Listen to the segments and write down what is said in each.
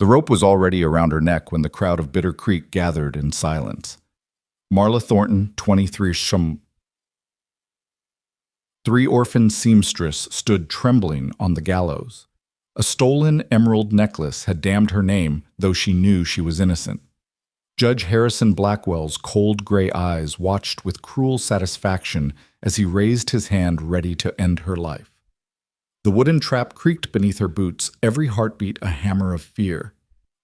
The rope was already around her neck when the crowd of Bitter Creek gathered in silence. Marla Thornton, 23, three orphan seamstress, stood trembling on the gallows. A stolen emerald necklace had damned her name, though she knew she was innocent. Judge Harrison Blackwell's cold gray eyes watched with cruel satisfaction as he raised his hand ready to end her life. The wooden trap creaked beneath her boots, every heartbeat a hammer of fear.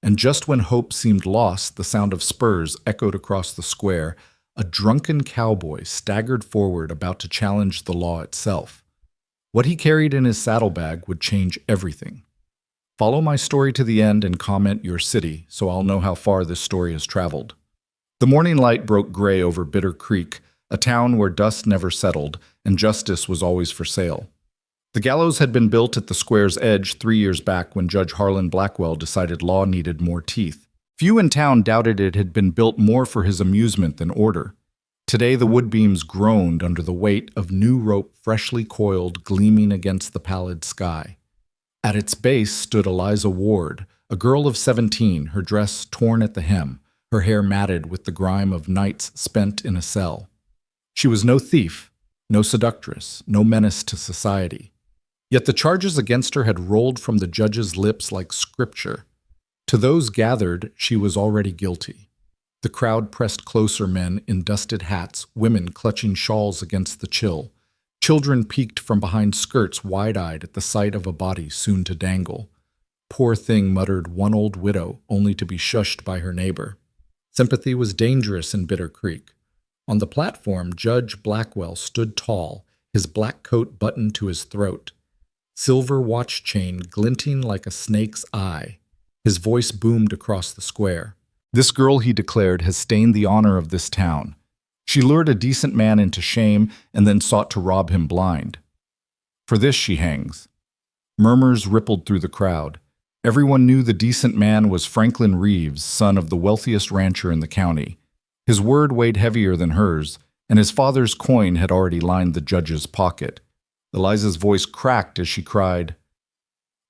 And just when hope seemed lost, the sound of spurs echoed across the square. A drunken cowboy staggered forward, about to challenge the law itself. What he carried in his saddlebag would change everything. Follow my story to the end and comment your city, so I'll know how far this story has traveled. The morning light broke gray over Bitter Creek, a town where dust never settled and justice was always for sale. The gallows had been built at the square's edge 3 years back when Judge Harlan Blackwell decided law needed more teeth. Few in town doubted it had been built more for his amusement than order. Today the wood beams groaned under the weight of new rope freshly coiled, gleaming against the pallid sky. At its base stood Eliza Ward, a girl of 17, her dress torn at the hem, her hair matted with the grime of nights spent in a cell. She was no thief, no seductress, no menace to society. Yet the charges against her had rolled from the judge's lips like scripture. To those gathered, she was already guilty. The crowd pressed closer, men in dusted hats, women clutching shawls against the chill. Children peeked from behind skirts, wide-eyed at the sight of a body soon to dangle. Poor thing, muttered one old widow, only to be shushed by her neighbor. Sympathy was dangerous in Bitter Creek. On the platform, Judge Blackwell stood tall, his black coat buttoned to his throat. Silver watch chain glinting like a snake's eye. His voice boomed across the square. This girl, he declared, has stained the honor of this town. She lured a decent man into shame and then sought to rob him blind. For this she hangs. Murmurs rippled through the crowd. Everyone knew the decent man was Franklin Reeves, son of the wealthiest rancher in the county. His word weighed heavier than hers, and his father's coin had already lined the judge's pocket. Eliza's voice cracked as she cried,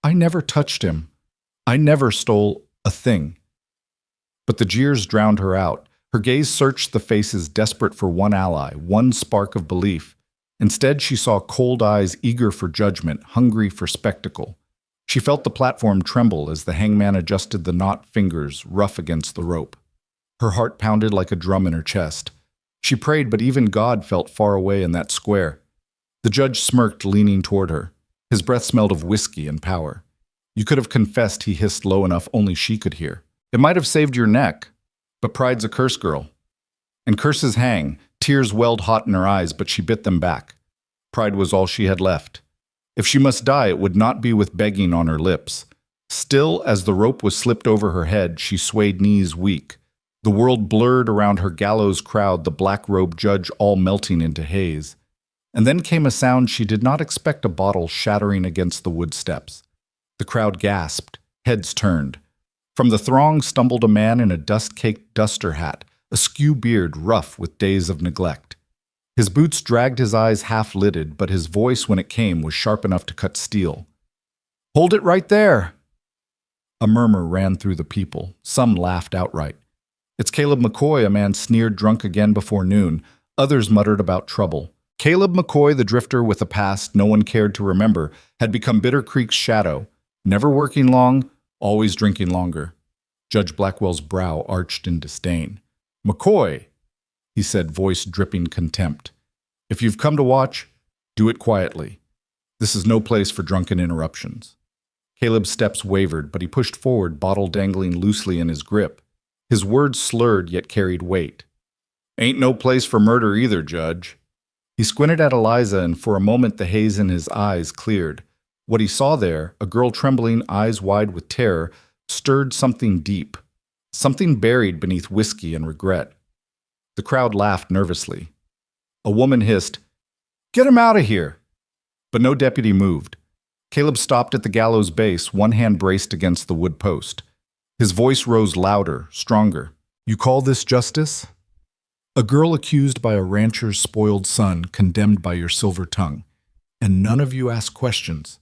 "I never touched him. I never stole a thing." But the jeers drowned her out. Her gaze searched the faces desperate for one ally, one spark of belief. Instead, she saw cold eyes eager for judgment, hungry for spectacle. She felt the platform tremble as the hangman adjusted the knot fingers rough against the rope. Her heart pounded like a drum in her chest. She prayed, but even God felt far away in that square. The judge smirked, leaning toward her. His breath smelled of whiskey and power. "You could have confessed," he hissed low enough only she could hear. "It might have saved your neck. But pride's a curse, girl. And curses hang." Tears welled hot in her eyes, but she bit them back. Pride was all she had left. If she must die, it would not be with begging on her lips. Still, as the rope was slipped over her head, she swayed, knees weak. The world blurred around her gallows crowd, the black-robed judge all melting into haze. And then came a sound she did not expect, a bottle shattering against the wood steps. The crowd gasped, heads turned. From the throng stumbled a man in a dust-caked duster hat, a skew beard rough with days of neglect. His boots dragged his eyes half-lidded, but his voice, when it came, was sharp enough to cut steel. "Hold it right there!" A murmur ran through the people. Some laughed outright. "It's Caleb McCoy," a man sneered, drunk again before noon. Others muttered about trouble. Caleb McCoy, the drifter with a past no one cared to remember, had become Bitter Creek's shadow. Never working long, always drinking longer. Judge Blackwell's brow arched in disdain. "McCoy," he said, voice dripping contempt. "If you've come to watch, do it quietly. This is no place for drunken interruptions." Caleb's steps wavered, but he pushed forward, bottle dangling loosely in his grip. His words slurred yet carried weight. "Ain't no place for murder either, Judge." He squinted at Eliza, and for a moment the haze in his eyes cleared. What he saw there, a girl trembling, eyes wide with terror, stirred something deep, something buried beneath whiskey and regret. The crowd laughed nervously. A woman hissed, "Get him out of here!" But no deputy moved. Caleb stopped at the gallows base, one hand braced against the wood post. His voice rose louder, stronger. "You call this justice? A girl accused by a rancher's spoiled son, condemned by your silver tongue. And none of you ask questions."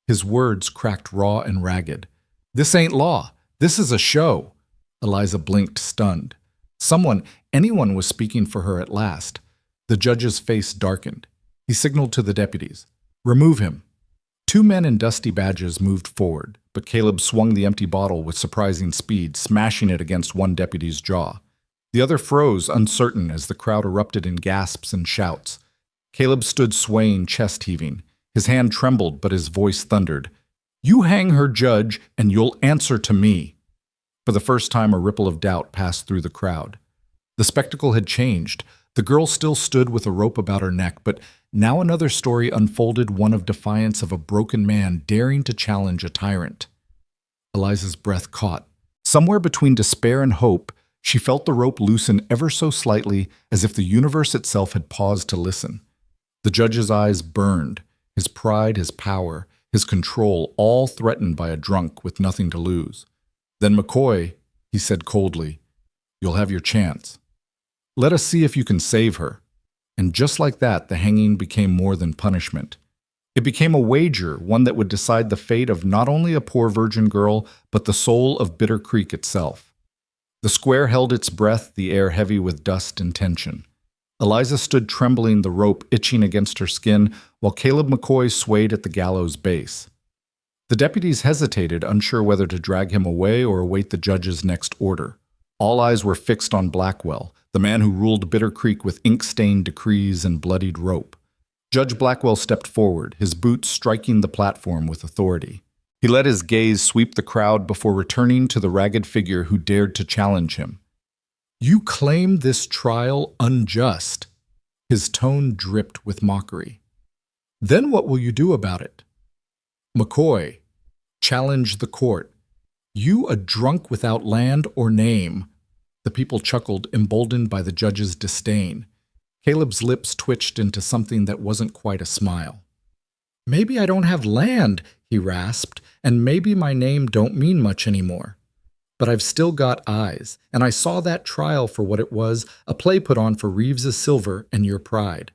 His words cracked raw and ragged. "This ain't law. This is a show. Eliza blinked, stunned. Anyone was speaking for her at last. The judge's face darkened. He signaled to the deputies. Remove him. Two men in dusty badges moved forward, but Caleb swung the empty bottle with surprising speed, smashing it against one deputy's jaw. The other froze, uncertain, as the crowd erupted in gasps and shouts. Caleb stood swaying, chest heaving. His hand trembled, but his voice thundered. You hang her, Judge, and you'll answer to me. For the first time, a ripple of doubt passed through the crowd. The spectacle had changed. The girl still stood with a rope about her neck, but now another story unfolded, one of defiance of a broken man daring to challenge a tyrant. Eliza's breath caught. Somewhere between despair and hope, she felt the rope loosen ever so slightly, as if the universe itself had paused to listen. The judge's eyes burned, his pride, his power, his control, all threatened by a drunk with nothing to lose. Then McCoy, he said coldly, you'll have your chance. Let us see if you can save her. And just like that, the hanging became more than punishment. It became a wager, one that would decide the fate of not only a poor virgin girl, but the soul of Bitter Creek itself. The square held its breath, the air heavy with dust and tension. Eliza stood trembling, the rope itching against her skin, while Caleb McCoy swayed at the gallows base. The deputies hesitated, unsure whether to drag him away or await the judge's next order. All eyes were fixed on Blackwell, the man who ruled Bitter Creek with ink-stained decrees and bloodied rope. Judge Blackwell stepped forward, his boots striking the platform with authority. He let his gaze sweep the crowd before returning to the ragged figure who dared to challenge him. You claim this trial unjust. His tone dripped with mockery. Then what will you do about it? McCoy, challenge the court. You a drunk without land or name. The people chuckled, emboldened by the judge's disdain. Caleb's lips twitched into something that wasn't quite a smile. Maybe I don't have land, he rasped, and maybe my name don't mean much anymore. But I've still got eyes, and I saw that trial for what it was, a play put on for Reeves's silver and your pride.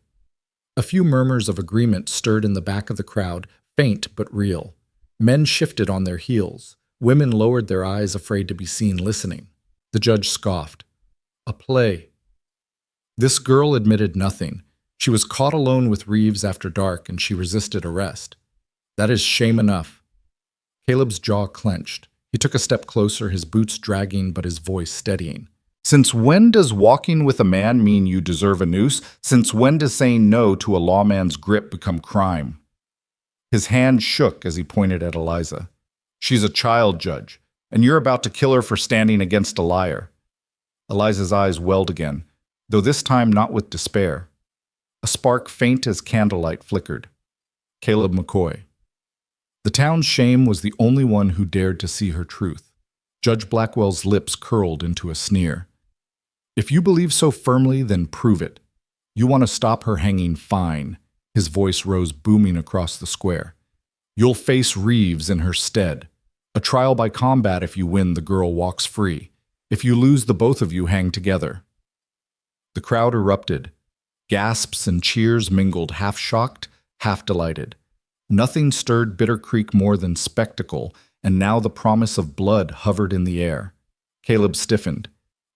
A few murmurs of agreement stirred in the back of the crowd, faint but real. Men shifted on their heels. Women lowered their eyes, afraid to be seen listening. The judge scoffed. A play. This girl admitted nothing. She was caught alone with Reeves after dark, and she resisted arrest. That is shame enough. Caleb's jaw clenched. He took a step closer, his boots dragging but his voice steadying. Since when does walking with a man mean you deserve a noose? Since when does saying no to a lawman's grip become crime? His hand shook as he pointed at Eliza. She's a child, Judge, and you're about to kill her for standing against a liar. Eliza's eyes welled again, though this time not with despair. A spark faint as candlelight flickered. Caleb McCoy. The town's shame was the only one who dared to see her truth. Judge Blackwell's lips curled into a sneer. If you believe so firmly, then prove it. You want to stop her hanging, fine. His voice rose booming across the square. You'll face Reeves in her stead. A trial by combat. If you win, the girl walks free. If you lose, the both of you hang together. The crowd erupted. Gasps and cheers mingled, half shocked, half delighted. Nothing stirred Bitter Creek more than spectacle, and now the promise of blood hovered in the air. Caleb stiffened.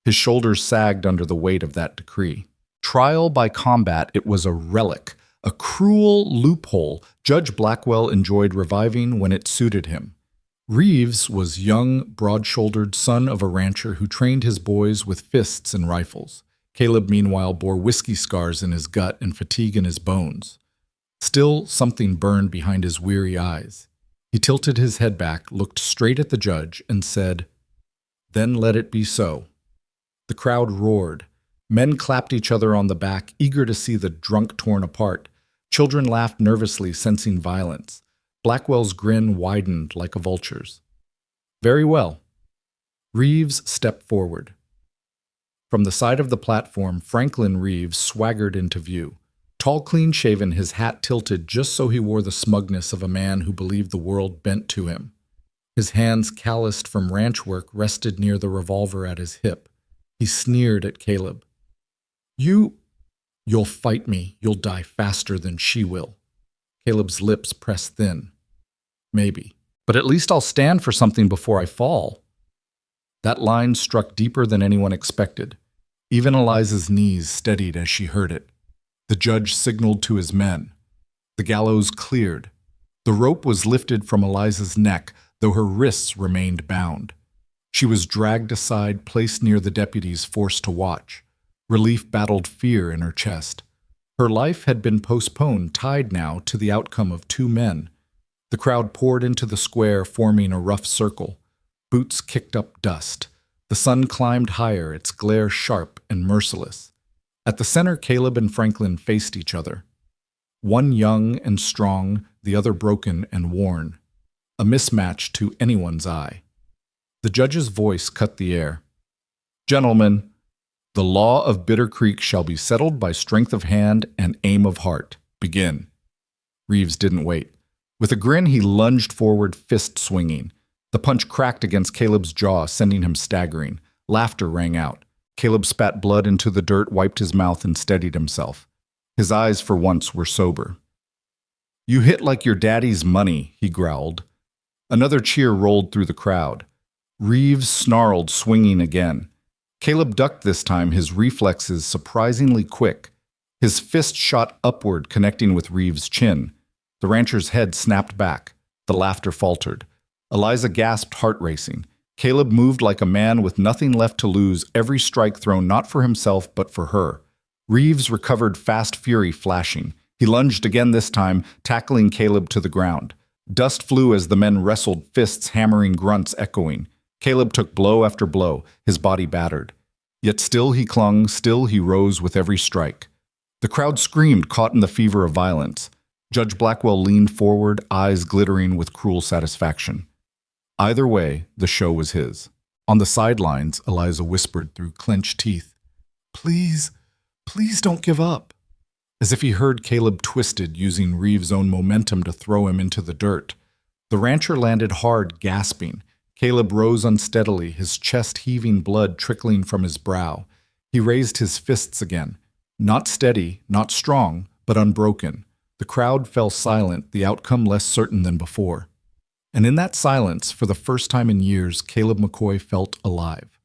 His shoulders sagged under the weight of that decree. Trial by combat, it was a relic, a cruel loophole Judge Blackwell enjoyed reviving when it suited him. Reeves was young, broad-shouldered son of a rancher who trained his boys with fists and rifles. Caleb, meanwhile, bore whiskey scars in his gut and fatigue in his bones. Still, something burned behind his weary eyes. He tilted his head back, looked straight at the judge, and said, "Then let it be so." The crowd roared. Men clapped each other on the back, eager to see the drunk torn apart. Children laughed nervously, sensing violence. Blackwell's grin widened like a vulture's. Very well. Reeves stepped forward. From the side of the platform, Franklin Reeves swaggered into view. Tall, clean-shaven, his hat tilted just so he wore the smugness of a man who believed the world bent to him. His hands, calloused from ranch work, rested near the revolver at his hip. He sneered at Caleb. You'll fight me. You'll die faster than she will. Caleb's lips pressed thin. Maybe. But at least I'll stand for something before I fall. That line struck deeper than anyone expected. Even Eliza's knees steadied as she heard it. The judge signaled to his men. The gallows cleared. The rope was lifted from Eliza's neck, though her wrists remained bound. She was dragged aside, placed near the deputies, forced to watch. Relief battled fear in her chest. Her life had been postponed, tied now to the outcome of two men. The crowd poured into the square, forming a rough circle. Boots kicked up dust. The sun climbed higher, its glare sharp and merciless. At the center, Caleb and Franklin faced each other. One young and strong, the other broken and worn. A mismatch to anyone's eye. The judge's voice cut the air. "Gentlemen, the law of Bitter Creek shall be settled by strength of hand and aim of heart. Begin." Reeves didn't wait. With a grin, he lunged forward, fist swinging. The punch cracked against Caleb's jaw, sending him staggering. Laughter rang out. Caleb spat blood into the dirt, wiped his mouth, and steadied himself. His eyes, for once, were sober. "You hit like your daddy's money," he growled. Another cheer rolled through the crowd. Reeves snarled, swinging again. Caleb ducked this time, his reflexes surprisingly quick. His fist shot upward, connecting with Reeves' chin. The rancher's head snapped back. The laughter faltered. Eliza gasped, heart racing. Caleb moved like a man with nothing left to lose, every strike thrown not for himself but for her. Reeves recovered, fast fury flashing. He lunged again this time, tackling Caleb to the ground. Dust flew as the men wrestled, fists hammering, grunts echoing. Caleb took blow after blow, his body battered. Yet still he clung, still he rose with every strike. The crowd screamed, caught in the fever of violence. Judge Blackwell leaned forward, eyes glittering with cruel satisfaction. Either way, the show was his. On the sidelines, Eliza whispered through clenched teeth, "Please, please don't give up." As if he heard, Caleb twisted, using Reeves' own momentum to throw him into the dirt. The rancher landed hard, gasping. Caleb rose unsteadily, his chest heaving, blood trickling from his brow. He raised his fists again. Not steady, not strong, but unbroken. The crowd fell silent, the outcome less certain than before. And in that silence, for the first time in years, Caleb McCoy felt alive.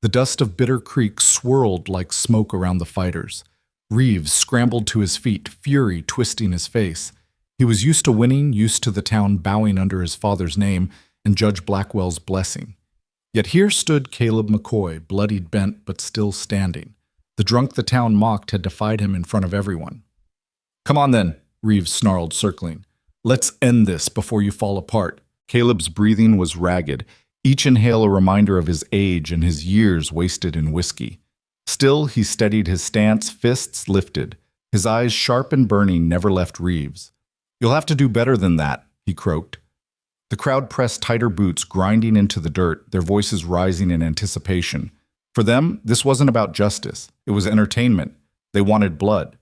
The dust of Bitter Creek swirled like smoke around the fighters. Reeves scrambled to his feet, fury twisting his face. He was used to winning, used to the town bowing under his father's name and Judge Blackwell's blessing. Yet here stood Caleb McCoy, bloodied, bent, but still standing. The drunk the town mocked had defied him in front of everyone. "Come on then," Reeves snarled, circling. "Let's end this before you fall apart." Caleb's breathing was ragged, each inhale a reminder of his age and his years wasted in whiskey. Still, he steadied his stance, fists lifted. His eyes, sharp and burning, never left Reeves. "You'll have to do better than that," he croaked. The crowd pressed tighter, boots grinding into the dirt, their voices rising in anticipation. For them, this wasn't about justice. It was entertainment. They wanted blood.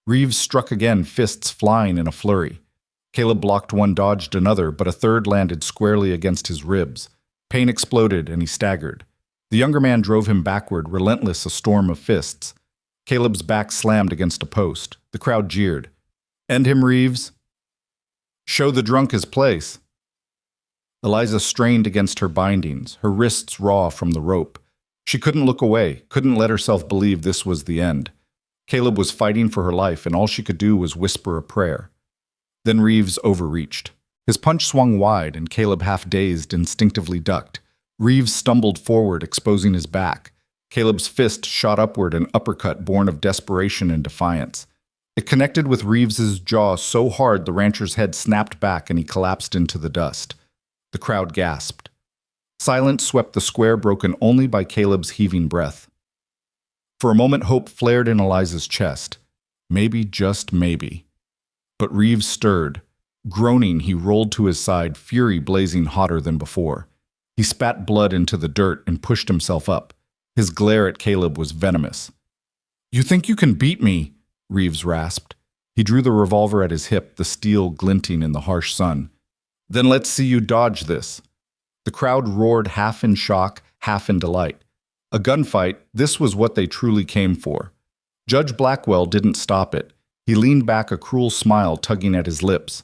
Reeves struck again, fists flying in a flurry. Caleb blocked one, dodged another, but a third landed squarely against his ribs. Pain exploded, and he staggered. The younger man drove him backward, relentless, a storm of fists. Caleb's back slammed against a post. The crowd jeered. "End him, Reeves." "Show the drunk his place." Eliza strained against her bindings, her wrists raw from the rope. She couldn't look away, couldn't let herself believe this was the end. Caleb was fighting for her life, and all she could do was whisper a prayer. Then Reeves overreached. His punch swung wide, and Caleb, half-dazed, instinctively ducked. Reeves stumbled forward, exposing his back. Caleb's fist shot upward, an uppercut born of desperation and defiance. It connected with Reeves's jaw so hard the rancher's head snapped back and he collapsed into the dust. The crowd gasped. Silence swept the square, broken only by Caleb's heaving breath. For a moment, hope flared in Eliza's chest. Maybe, just maybe. But Reeves stirred. Groaning, he rolled to his side, fury blazing hotter than before. He spat blood into the dirt and pushed himself up. His glare at Caleb was venomous. "You think you can beat me?" Reeves rasped. He drew the revolver at his hip, the steel glinting in the harsh sun. "Then let's see you dodge this." The crowd roared, half in shock, half in delight. A gunfight, this was what they truly came for. Judge Blackwell didn't stop it. He leaned back, a cruel smile tugging at his lips.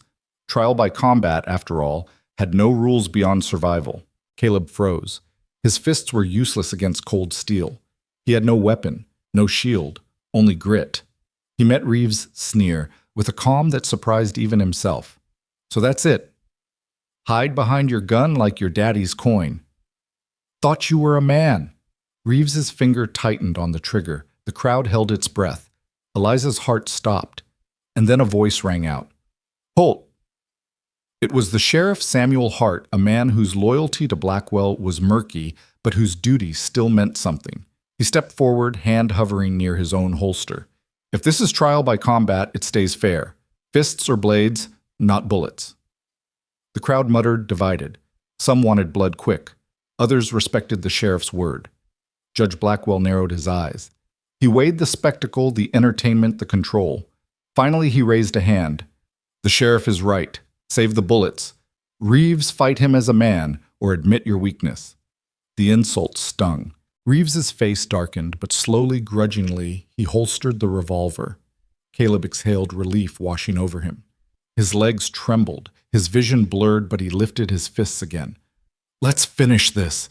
Trial by combat, after all, had no rules beyond survival. Caleb froze. His fists were useless against cold steel. He had no weapon, no shield, only grit. He met Reeves' sneer with a calm that surprised even himself. So that's it. Hide behind your gun like your daddy's coin. Thought you were a man. Reeves's finger tightened on the trigger. The crowd held its breath. Eliza's heart stopped. And then a voice rang out. Halt! It was the Sheriff Samuel Hart, a man whose loyalty to Blackwell was murky, but whose duty still meant something. He stepped forward, hand hovering near his own holster. If this is trial by combat, it stays fair. Fists or blades, not bullets. The crowd muttered, divided. Some wanted blood quick. Others respected the sheriff's word. Judge Blackwell narrowed his eyes. He weighed the spectacle, the entertainment, the control. Finally, he raised a hand. The sheriff is right. Save the bullets. Reeves, fight him as a man, or admit your weakness. The insult stung. Reeves's face darkened, but slowly, grudgingly, he holstered the revolver. Caleb exhaled relief washing over him. His legs trembled, his vision blurred, but he lifted his fists again. Let's finish this.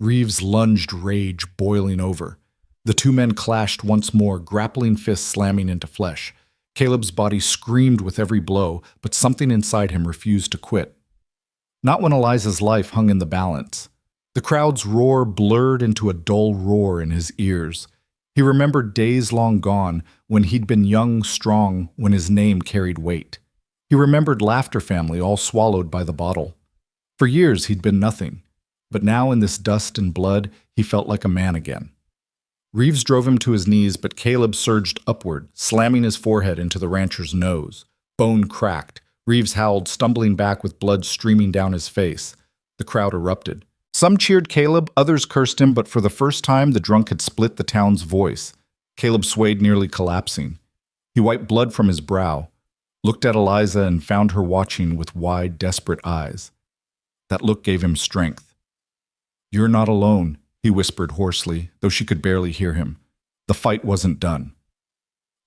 Reeves lunged, rage boiling over. The two men clashed once more, grappling fists slamming into flesh. Caleb's body screamed with every blow, but something inside him refused to quit. Not when Eliza's life hung in the balance. The crowd's roar blurred into a dull roar in his ears. He remembered days long gone, when he'd been young, strong, when his name carried weight. He remembered laughter family all swallowed by the bottle. For years he'd been nothing, but now in this dust and blood, he felt like a man again. Reeves drove him to his knees, but Caleb surged upward, slamming his forehead into the rancher's nose. Bone cracked. Reeves howled, stumbling back with blood streaming down his face. The crowd erupted. Some cheered Caleb, others cursed him, but for the first time the drunk had split the town's voice. Caleb swayed, nearly collapsing. He wiped blood from his brow, looked at Eliza and found her watching with wide, desperate eyes. That look gave him strength. You're not alone, he whispered hoarsely, though she could barely hear him. The fight wasn't done.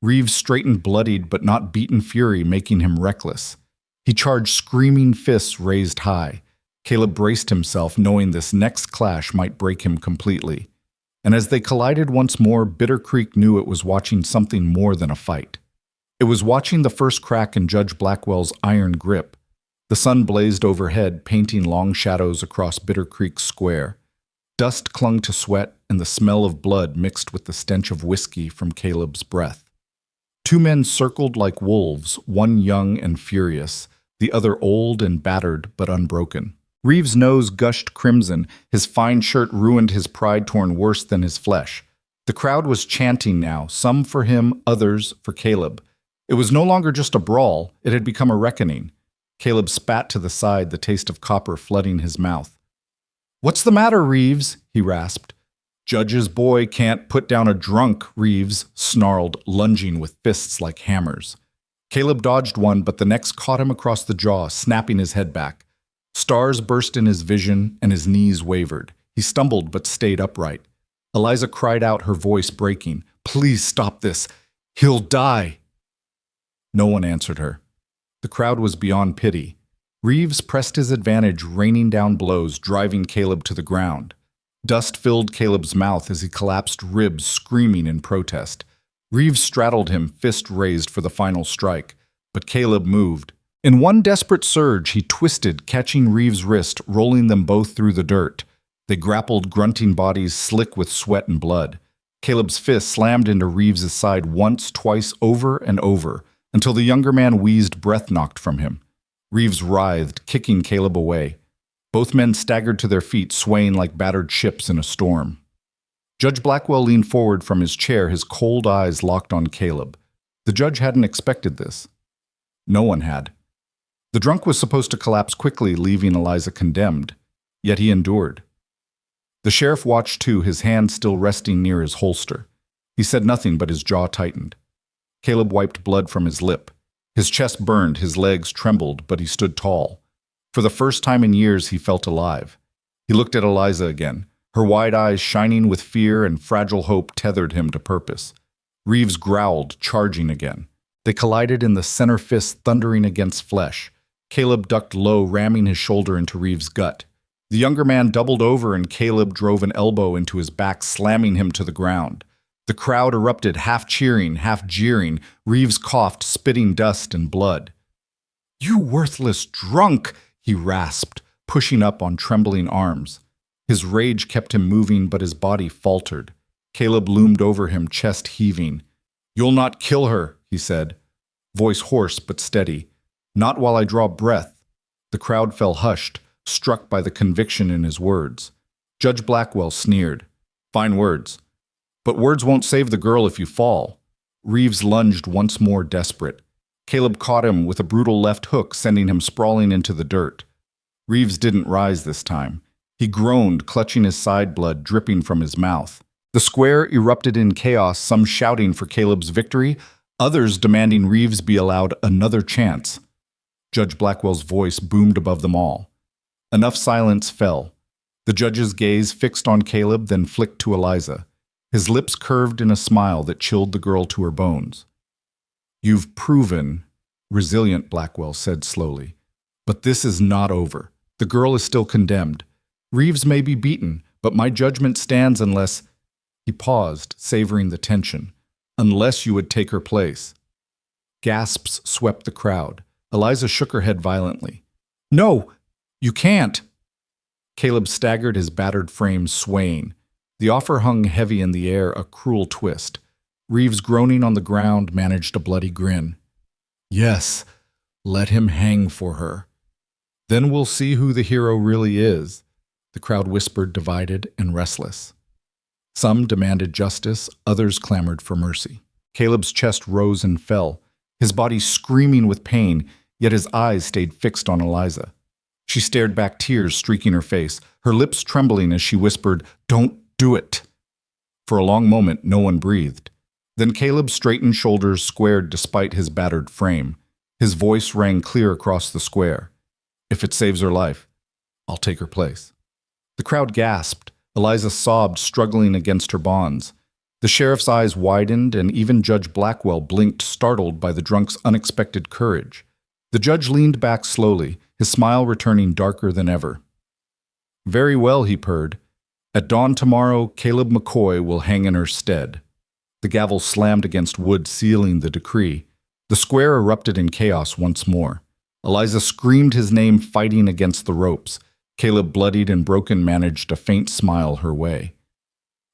Reeves straightened bloodied but not beaten fury, making him reckless. He charged screaming fists raised high. Caleb braced himself, knowing this next clash might break him completely. And as they collided once more, Bitter Creek knew it was watching something more than a fight. It was watching the first crack in Judge Blackwell's iron grip. The sun blazed overhead, painting long shadows across Bitter Creek Square. Dust clung to sweat, and the smell of blood mixed with the stench of whiskey from Caleb's breath. Two men circled like wolves, one young and furious, the other old and battered but unbroken. Reeves' nose gushed crimson, his fine shirt ruined his pride torn worse than his flesh. The crowd was chanting now, some for him, others for Caleb. It was no longer just a brawl, it had become a reckoning. Caleb spat to the side, the taste of copper flooding his mouth. "What's the matter, Reeves?" he rasped. "Judge's boy can't put down a drunk," Reeves snarled, lunging with fists like hammers. Caleb dodged one, but the next caught him across the jaw, snapping his head back. Stars burst in his vision, and his knees wavered. He stumbled but stayed upright. Eliza cried out, her voice breaking. "Please stop this. He'll die." No one answered her. The crowd was beyond pity. Reeves pressed his advantage, raining down blows, driving Caleb to the ground. Dust filled Caleb's mouth as he collapsed, ribs screaming in protest. Reeves straddled him, fist raised for the final strike, but Caleb moved. In one desperate surge, he twisted, catching Reeves' wrist, rolling them both through the dirt. They grappled, grunting bodies slick with sweat and blood. Caleb's fist slammed into Reeves' side once, twice, over and over, until the younger man wheezed, breath knocked from him. Reeves writhed, kicking Caleb away. Both men staggered to their feet, swaying like battered ships in a storm. Judge Blackwell leaned forward from his chair, his cold eyes locked on Caleb. The judge hadn't expected this. No one had. The drunk was supposed to collapse quickly, leaving Eliza condemned, yet he endured. The sheriff watched too, his hand still resting near his holster. He said nothing, but his jaw tightened. Caleb wiped blood from his lip. His chest burned, his legs trembled, but he stood tall. For the first time in years, he felt alive. He looked at Eliza again. Her wide eyes shining with fear and fragile hope tethered him to purpose. Reeves growled, charging again. They collided in the center fist thundering against flesh. Caleb ducked low, ramming his shoulder into Reeves' gut. The younger man doubled over and Caleb drove an elbow into his back, slamming him to the ground. The crowd erupted, half cheering, half jeering. Reeves coughed, spitting dust and blood. "You worthless drunk!" he rasped, pushing up on trembling arms. His rage kept him moving, but his body faltered. Caleb loomed over him, chest heaving. "You'll not kill her," he said, voice hoarse but steady. "Not while I draw breath." The crowd fell hushed, struck by the conviction in his words. Judge Blackwell sneered. "Fine words. But words won't save the girl if you fall." Reeves lunged once more, desperate. Caleb caught him with a brutal left hook, sending him sprawling into the dirt. Reeves didn't rise this time. He groaned, clutching his side blood dripping from his mouth. The square erupted in chaos, some shouting for Caleb's victory, others demanding Reeves be allowed another chance. Judge Blackwell's voice boomed above them all. Enough silence fell. The judge's gaze fixed on Caleb, then flicked to Eliza. His lips curved in a smile that chilled the girl to her bones. "You've proven," resilient Blackwell said slowly. "But this is not over. The girl is still condemned. Reeves may be beaten, but my judgment stands unless—" He paused, savoring the tension. "Unless you would take her place." Gasps swept the crowd. Eliza shook her head violently. "No, you can't!" Caleb staggered, his battered frame swaying. The offer hung heavy in the air, a cruel twist. Reeves, groaning on the ground, managed a bloody grin. "Yes, let him hang for her. Then we'll see who the hero really is," the crowd whispered, divided and restless. Some demanded justice, others clamored for mercy. Caleb's chest rose and fell, his body screaming with pain, yet his eyes stayed fixed on Eliza. She stared back, tears streaking her face, her lips trembling as she whispered, "Don't do it." For a long moment, no one breathed. Then Caleb's straightened shoulders squared despite his battered frame. His voice rang clear across the square. "If it saves her life, I'll take her place." The crowd gasped. Eliza sobbed, struggling against her bonds. The sheriff's eyes widened, and even Judge Blackwell blinked, startled by the drunk's unexpected courage. The judge leaned back slowly, his smile returning darker than ever. "Very well," he purred. "At dawn tomorrow, Caleb McCoy will hang in her stead." The gavel slammed against wood, sealing the decree. The square erupted in chaos once more. Eliza screamed his name, fighting against the ropes. Caleb, bloodied and broken, managed a faint smile her way.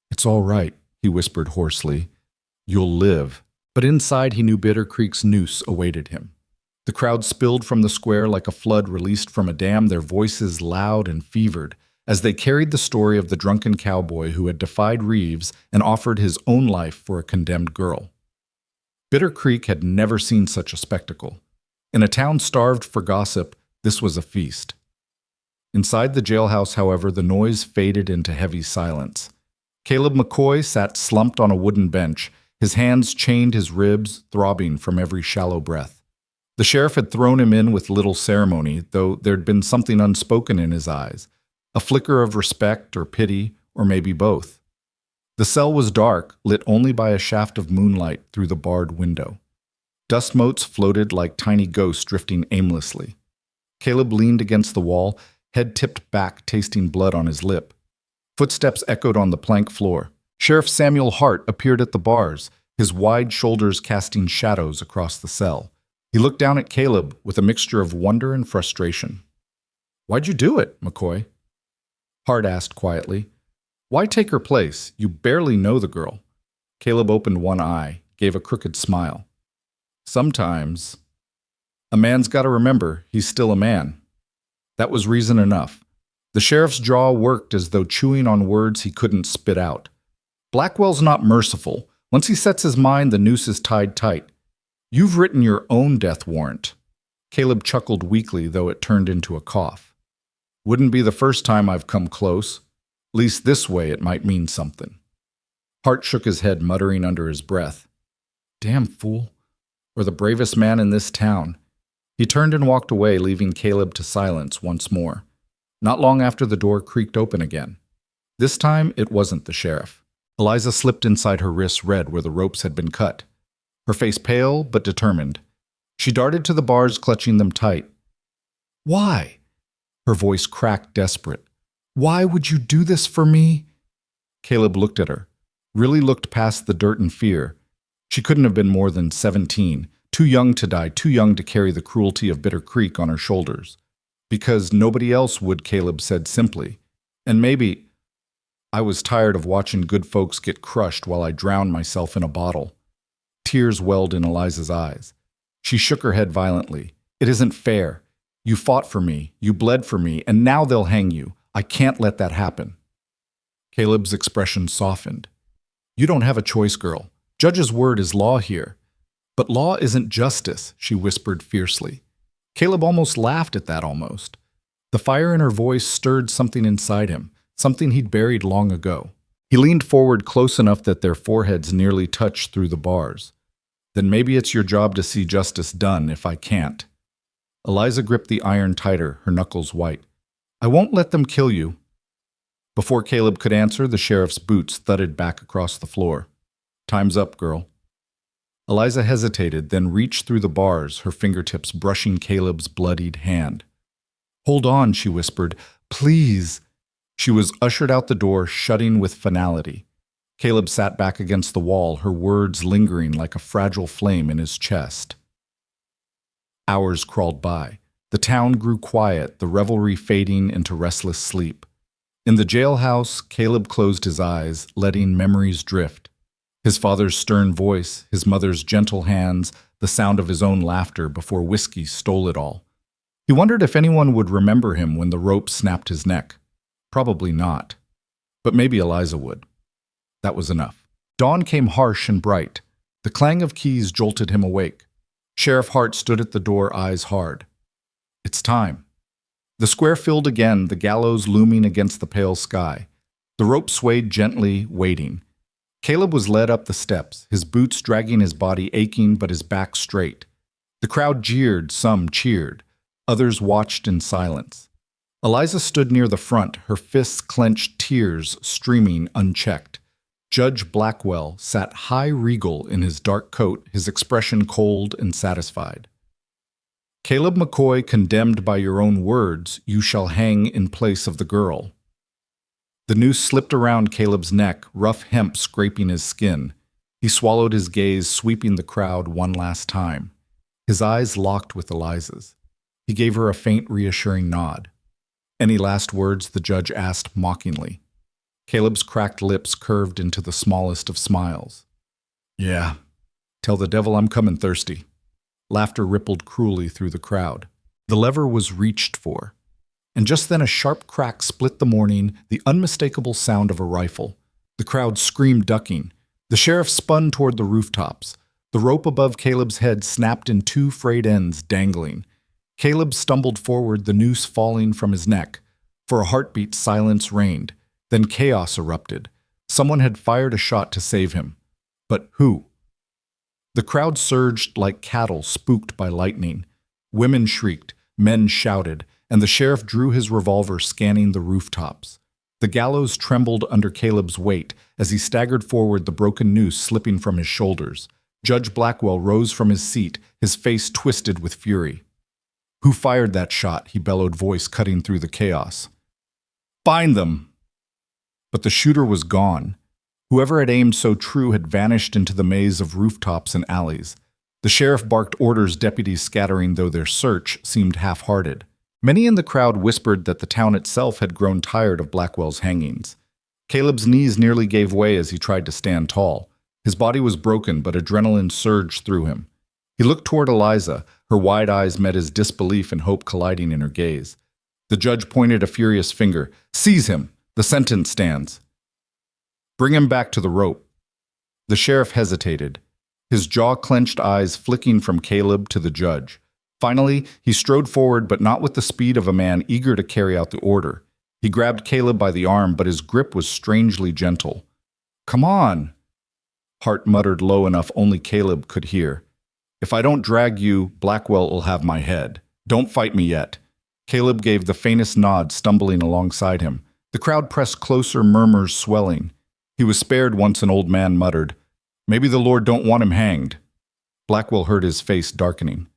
"It's all right," he whispered hoarsely. "You'll live." But inside he knew Bitter Creek's noose awaited him. The crowd spilled from the square like a flood released from a dam, their voices loud and fevered, as they carried the story of the drunken cowboy who had defied Reeves and offered his own life for a condemned girl. Bitter Creek had never seen such a spectacle. In a town starved for gossip, this was a feast. Inside the jailhouse, however, the noise faded into heavy silence. Caleb McCoy sat slumped on a wooden bench, his hands chained his ribs, throbbing from every shallow breath. The sheriff had thrown him in with little ceremony, though there'd been something unspoken in his eyes, a flicker of respect or pity, or maybe both. The cell was dark, lit only by a shaft of moonlight through the barred window. Dust motes floated like tiny ghosts drifting aimlessly. Caleb leaned against the wall, head tipped back, tasting blood on his lip. Footsteps echoed on the plank floor. Sheriff Samuel Hart appeared at the bars, his wide shoulders casting shadows across the cell. He looked down at Caleb with a mixture of wonder and frustration. "Why'd you do it, McCoy?" Hart asked quietly. "Why take her place? You barely know the girl." Caleb opened one eye, gave a crooked smile. "Sometimes. A man's got to remember he's still a man." That was reason enough. The sheriff's jaw worked as though chewing on words he couldn't spit out. "Blackwell's not merciful. Once he sets his mind, the noose is tied tight. You've written your own death warrant." Caleb chuckled weakly, though it turned into a cough. "Wouldn't be the first time I've come close. At least this way it might mean something." Hart shook his head, muttering under his breath. "Damn fool. Or the bravest man in this town." He turned and walked away, leaving Caleb to silence once more. Not long after, the door creaked open again. This time, it wasn't the sheriff. Eliza slipped inside, her wrists red where the ropes had been cut. Her face pale but determined. She darted to the bars, clutching them tight. "Why?" Her voice cracked, desperate. Why would you do this for me? Caleb looked at her, really looked past the dirt and fear. She couldn't have been more than 17, too young to die, too young to carry the cruelty of Bitter Creek on her shoulders. Because nobody else would, Caleb said simply. And maybe I was tired of watching good folks get crushed while I drowned myself in a bottle. Tears welled in Eliza's eyes. She shook her head violently. It isn't fair. You fought for me, you bled for me, and now they'll hang you. I can't let that happen. Caleb's expression softened. You don't have a choice, girl. Judge's word is law here. But law isn't justice, she whispered fiercely. Caleb almost laughed at that almost. The fire in her voice stirred something inside him, something he'd buried long ago. He leaned forward close enough that their foreheads nearly touched through the bars. Then maybe it's your job to see justice done if I can't. Eliza gripped the iron tighter, her knuckles white. I won't let them kill you. Before Caleb could answer, the sheriff's boots thudded back across the floor. Time's up, girl. Eliza hesitated, then reached through the bars, her fingertips brushing Caleb's bloodied hand. Hold on, she whispered. Please. She was ushered out the door, shutting with finality. Caleb sat back against the wall, her words lingering like a fragile flame in his chest. Hours crawled by. The town grew quiet, the revelry fading into restless sleep. In the jailhouse, Caleb closed his eyes, letting memories drift. His father's stern voice, his mother's gentle hands, the sound of his own laughter before whiskey stole it all. He wondered if anyone would remember him when the rope snapped his neck. Probably not. But maybe Eliza would. That was enough. Dawn came harsh and bright. The clang of keys jolted him awake. Sheriff Hart stood at the door, eyes hard. It's time. The square filled again, the gallows looming against the pale sky. The rope swayed gently, waiting. Caleb was led up the steps, his boots dragging his body aching but his back straight. The crowd jeered, some cheered. Others watched in silence. Eliza stood near the front, her fists clenched, tears streaming unchecked. Judge Blackwell sat high regal in his dark coat, his expression cold and satisfied. Caleb McCoy, condemned by your own words, you shall hang in place of the girl. The noose slipped around Caleb's neck, rough hemp scraping his skin. He swallowed his gaze, sweeping the crowd one last time. His eyes locked with Eliza's. He gave her a faint, reassuring nod. Any last words? The judge asked mockingly. Caleb's cracked lips curved into the smallest of smiles. Yeah. Tell the devil I'm coming thirsty. Laughter rippled cruelly through the crowd. The lever was reached for. And just then a sharp crack split the morning, the unmistakable sound of a rifle. The crowd screamed, ducking. The sheriff spun toward the rooftops. The rope above Caleb's head snapped in two frayed ends, dangling. Caleb stumbled forward, the noose falling from his neck. For a heartbeat, silence reigned. Then chaos erupted. Someone had fired a shot to save him. But who? The crowd surged like cattle spooked by lightning. Women shrieked, men shouted, and the sheriff drew his revolver, scanning the rooftops. The gallows trembled under Caleb's weight as he staggered forward, the broken noose slipping from his shoulders. Judge Blackwell rose from his seat, his face twisted with fury. Who fired that shot? He bellowed, voice cutting through the chaos. Find them! But the shooter was gone. Whoever had aimed so true had vanished into the maze of rooftops and alleys. The sheriff barked orders, deputies scattering, though their search seemed half-hearted. Many in the crowd whispered that the town itself had grown tired of Blackwell's hangings. Caleb's knees nearly gave way as he tried to stand tall. His body was broken, but adrenaline surged through him. He looked toward Eliza. Her wide eyes met his disbelief and hope colliding in her gaze. The judge pointed a furious finger. Seize him! The sentence stands. Bring him back to the rope. The sheriff hesitated, his jaw-clenched eyes flicking from Caleb to the judge. Finally, he strode forward, but not with the speed of a man eager to carry out the order. He grabbed Caleb by the arm, but his grip was strangely gentle. Come on! Hart muttered low enough only Caleb could hear. If I don't drag you, Blackwell will have my head. Don't fight me yet. Caleb gave the faintest nod, stumbling alongside him. The crowd pressed closer, murmurs swelling. He was spared once, an old man muttered. Maybe the Lord don't want him hanged. Blackwell heard his face darkening.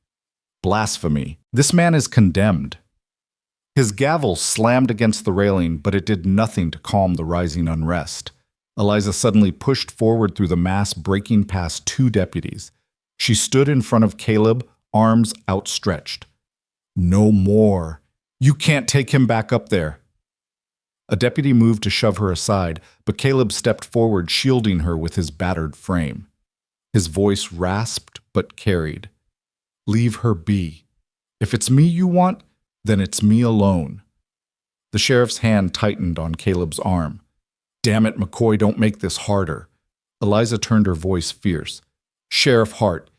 Blasphemy. This man is condemned. His gavel slammed against the railing, but it did nothing to calm the rising unrest. Eliza suddenly pushed forward through the mass, breaking past two deputies. She stood in front of Caleb, arms outstretched. "No more. You can't take him back up there." A deputy moved to shove her aside, but Caleb stepped forward, shielding her with his battered frame. His voice rasped but carried. "Leave her be. If it's me you want, then it's me alone." The sheriff's hand tightened on Caleb's arm. "Damn it, McCoy, don't make this harder." Eliza turned her voice fierce. "Sheriff Hart,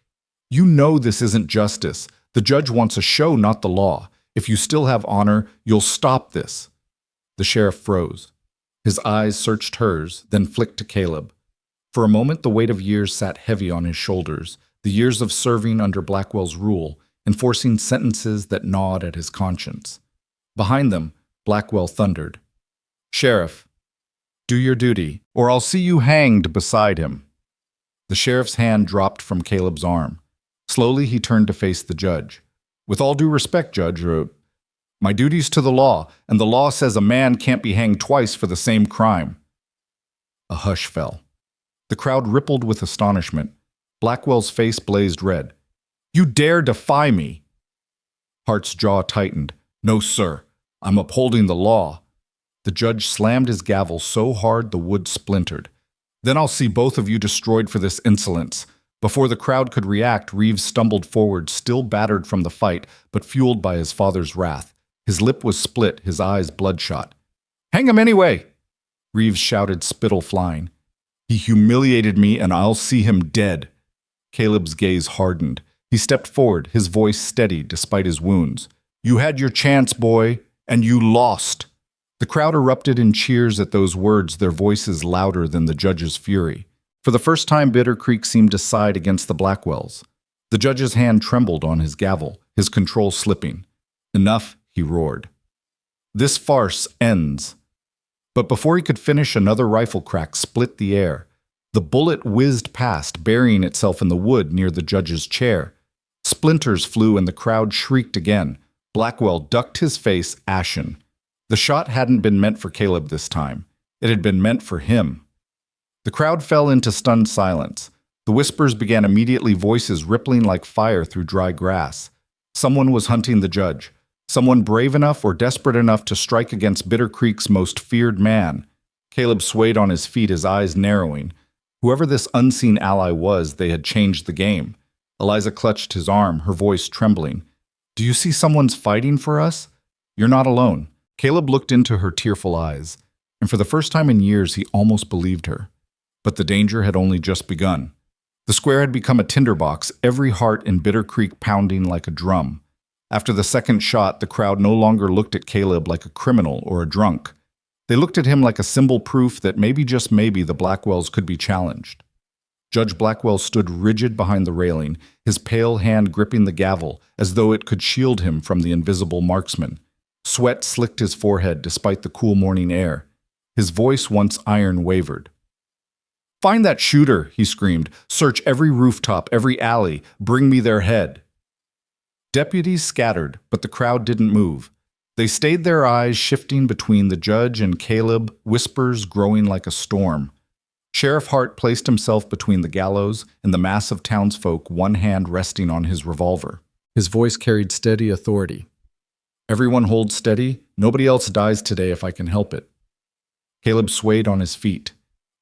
you know this isn't justice. The judge wants a show, not the law. If you still have honor, you'll stop this." The sheriff froze. His eyes searched hers, then flicked to Caleb. For a moment, the weight of years sat heavy on his shoulders, the years of serving under Blackwell's rule, enforcing sentences that gnawed at his conscience. Behind them, Blackwell thundered, "Sheriff, do your duty, or I'll see you hanged beside him." The sheriff's hand dropped from Caleb's arm. Slowly, he turned to face the judge. "With all due respect, Judge, my duty's to the law, and the law says a man can't be hanged twice for the same crime." A hush fell. The crowd rippled with astonishment. Blackwell's face blazed red. "You dare defy me!" Hart's jaw tightened. "No, sir. I'm upholding the law." The judge slammed his gavel so hard the wood splintered. "Then I'll see both of you destroyed for this insolence." Before the crowd could react, Reeves stumbled forward, still battered from the fight, but fueled by his father's wrath. His lip was split, his eyes bloodshot. "Hang him anyway!" Reeves shouted, spittle flying. "He humiliated me, and I'll see him dead." Caleb's gaze hardened. He stepped forward, his voice steady despite his wounds. "You had your chance, boy, and you lost." The crowd erupted in cheers at those words, their voices louder than the judge's fury. For the first time, Bitter Creek seemed to side against the Blackwells. The judge's hand trembled on his gavel, his control slipping. "Enough," he roared. "This farce ends." But before he could finish, another rifle crack split the air. The bullet whizzed past, burying itself in the wood near the judge's chair. Splinters flew and the crowd shrieked again. Blackwell ducked his face, ashen. The shot hadn't been meant for Caleb this time. It had been meant for him. The crowd fell into stunned silence. The whispers began immediately, voices rippling like fire through dry grass. Someone was hunting the judge. Someone brave enough or desperate enough to strike against Bitter Creek's most feared man. Caleb swayed on his feet, his eyes narrowing. Whoever this unseen ally was, they had changed the game. Eliza clutched his arm, her voice trembling. "Do you see someone's fighting for us? You're not alone." Caleb looked into her tearful eyes, and for the first time in years he almost believed her. But the danger had only just begun. The square had become a tinderbox, every heart in Bitter Creek pounding like a drum. After the second shot, the crowd no longer looked at Caleb like a criminal or a drunk. They looked at him like a symbol proof that maybe, just maybe, the Blackwells could be challenged. Judge Blackwell stood rigid behind the railing, his pale hand gripping the gavel as though it could shield him from the invisible marksman. Sweat slicked his forehead despite the cool morning air. His voice, once iron, wavered. "Find that shooter," he screamed. "Search every rooftop, every alley. Bring me their head." Deputies scattered, but the crowd didn't move. They stayed, their eyes shifting between the judge and Caleb, whispers growing like a storm. Sheriff Hart placed himself between the gallows and the mass of townsfolk, one hand resting on his revolver. His voice carried steady authority. "Everyone hold steady. Nobody else dies today if I can help it." Caleb swayed on his feet.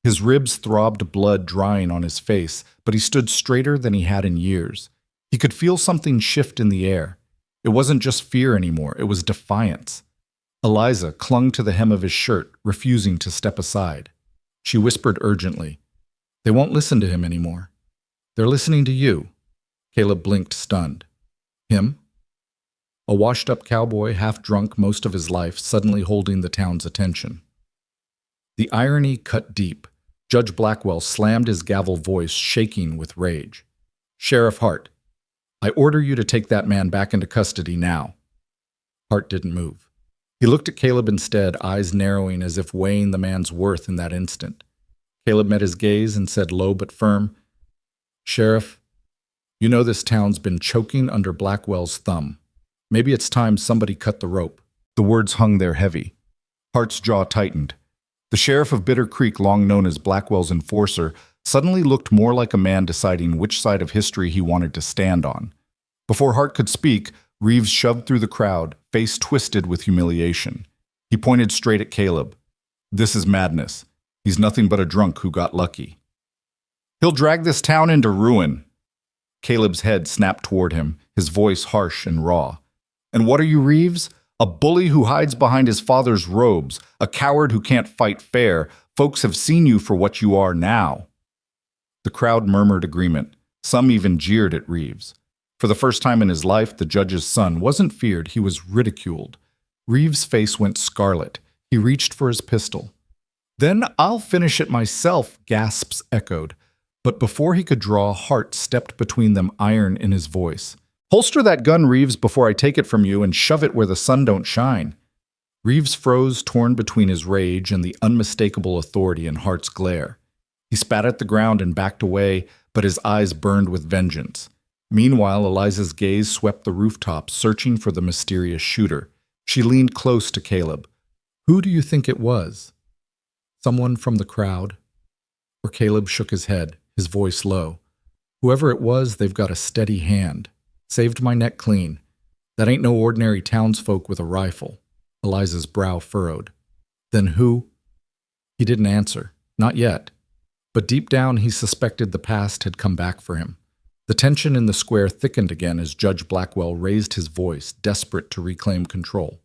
His ribs throbbed, blood drying on his face, but he stood straighter than he had in years. He could feel something shift in the air. It wasn't just fear anymore, it was defiance. Eliza clung to the hem of his shirt, refusing to step aside. She whispered urgently, "They won't listen to him anymore. They're listening to you." Caleb blinked, stunned. Him? A washed-up cowboy, half-drunk most of his life, suddenly holding the town's attention. The irony cut deep. Judge Blackwell slammed his gavel, voice shaking with rage. "Sheriff Hart, I order you to take that man back into custody now." Hart didn't move. He looked at Caleb instead, eyes narrowing as if weighing the man's worth in that instant. Caleb met his gaze and said low but firm, "Sheriff, you know this town's been choking under Blackwell's thumb. Maybe it's time somebody cut the rope." The words hung there heavy. Hart's jaw tightened. The sheriff of Bitter Creek, long known as Blackwell's enforcer, suddenly looked more like a man deciding which side of history he wanted to stand on. Before Hart could speak, Reeves shoved through the crowd, face twisted with humiliation. He pointed straight at Caleb. "This is madness. He's nothing but a drunk who got lucky. He'll drag this town into ruin." Caleb's head snapped toward him, his voice harsh and raw. "And what are you, Reeves? A bully who hides behind his father's robes, a coward who can't fight fair. Folks have seen you for what you are now." The crowd murmured agreement. Some even jeered at Reeves. For the first time in his life, the judge's son wasn't feared, he was ridiculed. Reeves' face went scarlet. He reached for his pistol. "Then I'll finish it myself," gasps echoed. But before he could draw, Hart stepped between them, iron in his voice. "Holster that gun, Reeves, before I take it from you, and shove it where the sun don't shine." Reeves froze, torn between his rage and the unmistakable authority in Hart's glare. He spat at the ground and backed away, but his eyes burned with vengeance. Meanwhile, Eliza's gaze swept the rooftop, searching for the mysterious shooter. She leaned close to Caleb. "Who do you think it was?" "Someone from the crowd?" Or Caleb shook his head, his voice low. "Whoever it was, they've got a steady hand. Saved my neck clean. That ain't no ordinary townsfolk with a rifle." Eliza's brow furrowed. "Then who?" He didn't answer. Not yet. But deep down he suspected the past had come back for him. The tension in the square thickened again as Judge Blackwell raised his voice, desperate to reclaim control.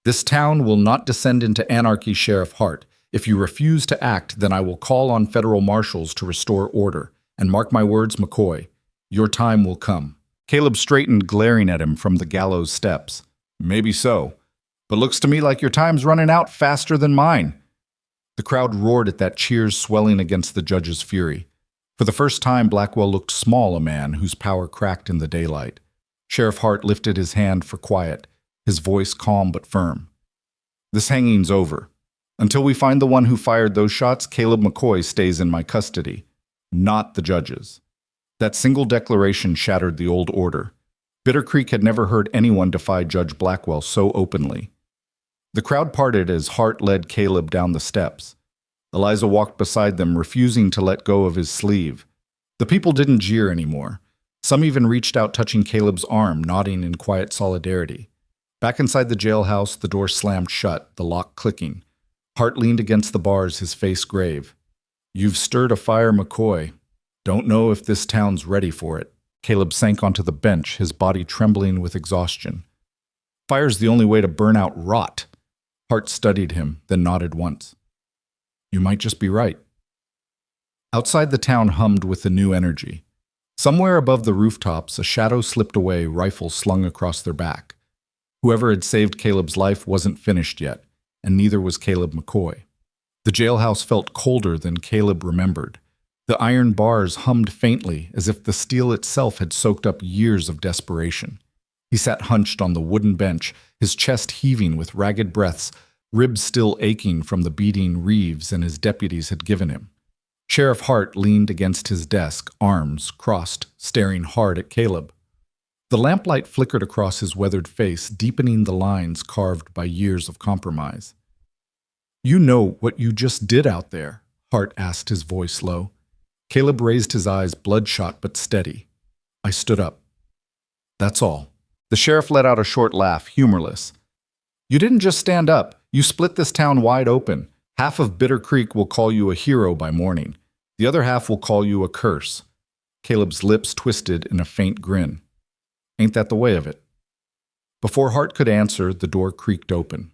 "This town will not descend into anarchy, Sheriff Hart. If you refuse to act, then I will call on federal marshals to restore order. And mark my words, McCoy, your time will come." Caleb straightened, glaring at him from the gallows steps. "Maybe so. But looks to me like your time's running out faster than mine." The crowd roared at that, cheers swelling against the judge's fury. For the first time, Blackwell looked small, a man whose power cracked in the daylight. Sheriff Hart lifted his hand for quiet, his voice calm but firm. "This hanging's over. Until we find the one who fired those shots, Caleb McCoy stays in my custody, not the judge's." That single declaration shattered the old order. Bitter Creek had never heard anyone defy Judge Blackwell so openly. The crowd parted as Hart led Caleb down the steps. Eliza walked beside them, refusing to let go of his sleeve. The people didn't jeer anymore. Some even reached out, touching Caleb's arm, nodding in quiet solidarity. Back inside the jailhouse, the door slammed shut, the lock clicking. Hart leaned against the bars, his face grave. "You've stirred a fire, McCoy. Don't know if this town's ready for it." Caleb sank onto the bench, his body trembling with exhaustion. "Fire's the only way to burn out rot." Hart studied him, then nodded once. "You might just be right." Outside, the town hummed with the new energy. Somewhere above the rooftops, a shadow slipped away, rifle slung across their back. Whoever had saved Caleb's life wasn't finished yet, and neither was Caleb McCoy. The jailhouse felt colder than Caleb remembered. The iron bars hummed faintly, as if the steel itself had soaked up years of desperation. He sat hunched on the wooden bench, his chest heaving with ragged breaths, ribs still aching from the beating Reeves and his deputies had given him. Sheriff Hart leaned against his desk, arms crossed, staring hard at Caleb. The lamplight flickered across his weathered face, deepening the lines carved by years of compromise. "You know what you just did out there?" Hart asked, his voice low. Caleb raised his eyes, bloodshot but steady. "I stood up. That's all." The sheriff let out a short laugh, humorless. "You didn't just stand up. You split this town wide open. Half of Bitter Creek will call you a hero by morning. The other half will call you a curse." Caleb's lips twisted in a faint grin. "Ain't that the way of it?" Before Hart could answer, the door creaked open.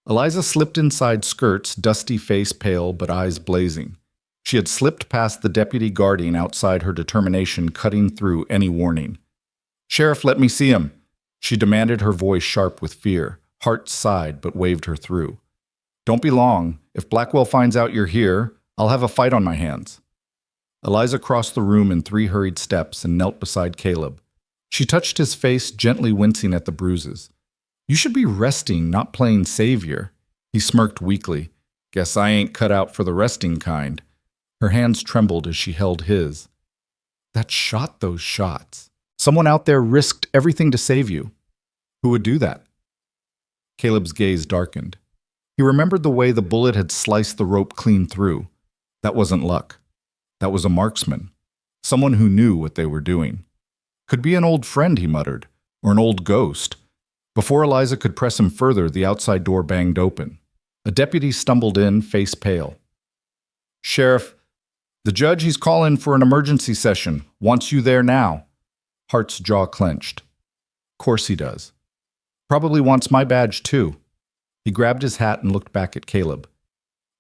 Eliza slipped inside, skirts, dusty face pale but eyes blazing. She had slipped past the deputy guarding outside, her determination cutting through any warning. "Sheriff, let me see him," she demanded, her voice sharp with fear. Hart sighed but waved her through. "Don't be long. If Blackwell finds out you're here, I'll have a fight on my hands." Eliza crossed the room in 3 hurried steps and knelt beside Caleb. She touched his face, gently wincing at the bruises. "You should be resting, not playing savior." He smirked weakly. "Guess I ain't cut out for the resting kind." Her hands trembled as she held his. "That shot those shots. Someone out there risked everything to save you." "Who would do that?" Caleb's gaze darkened. He remembered the way the bullet had sliced the rope clean through. That wasn't luck. That was a marksman. Someone who knew what they were doing. Could be an old friend, he muttered, or an old ghost. Before Eliza could press him further, the outside door banged open. A deputy stumbled in, face pale. "Sheriff, the judge he's calling for an emergency session. Wants you there now." Hart's jaw clenched. Course he does. Probably wants my badge too. He grabbed his hat and looked back at Caleb.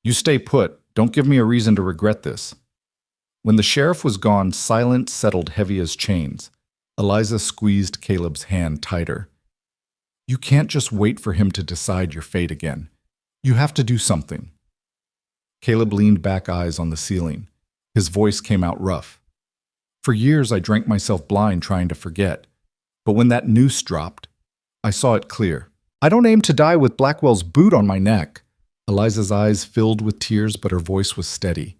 "You stay put. Don't give me a reason to regret this." When the sheriff was gone, silence settled heavy as chains. Eliza squeezed Caleb's hand tighter. "You can't just wait for him to decide your fate again. You have to do something." Caleb leaned back, eyes on the ceiling. His voice came out rough. "For years I drank myself blind trying to forget. But when that noose dropped, I saw it clear. I don't aim to die with Blackwell's boot on my neck." Eliza's eyes filled with tears, but her voice was steady.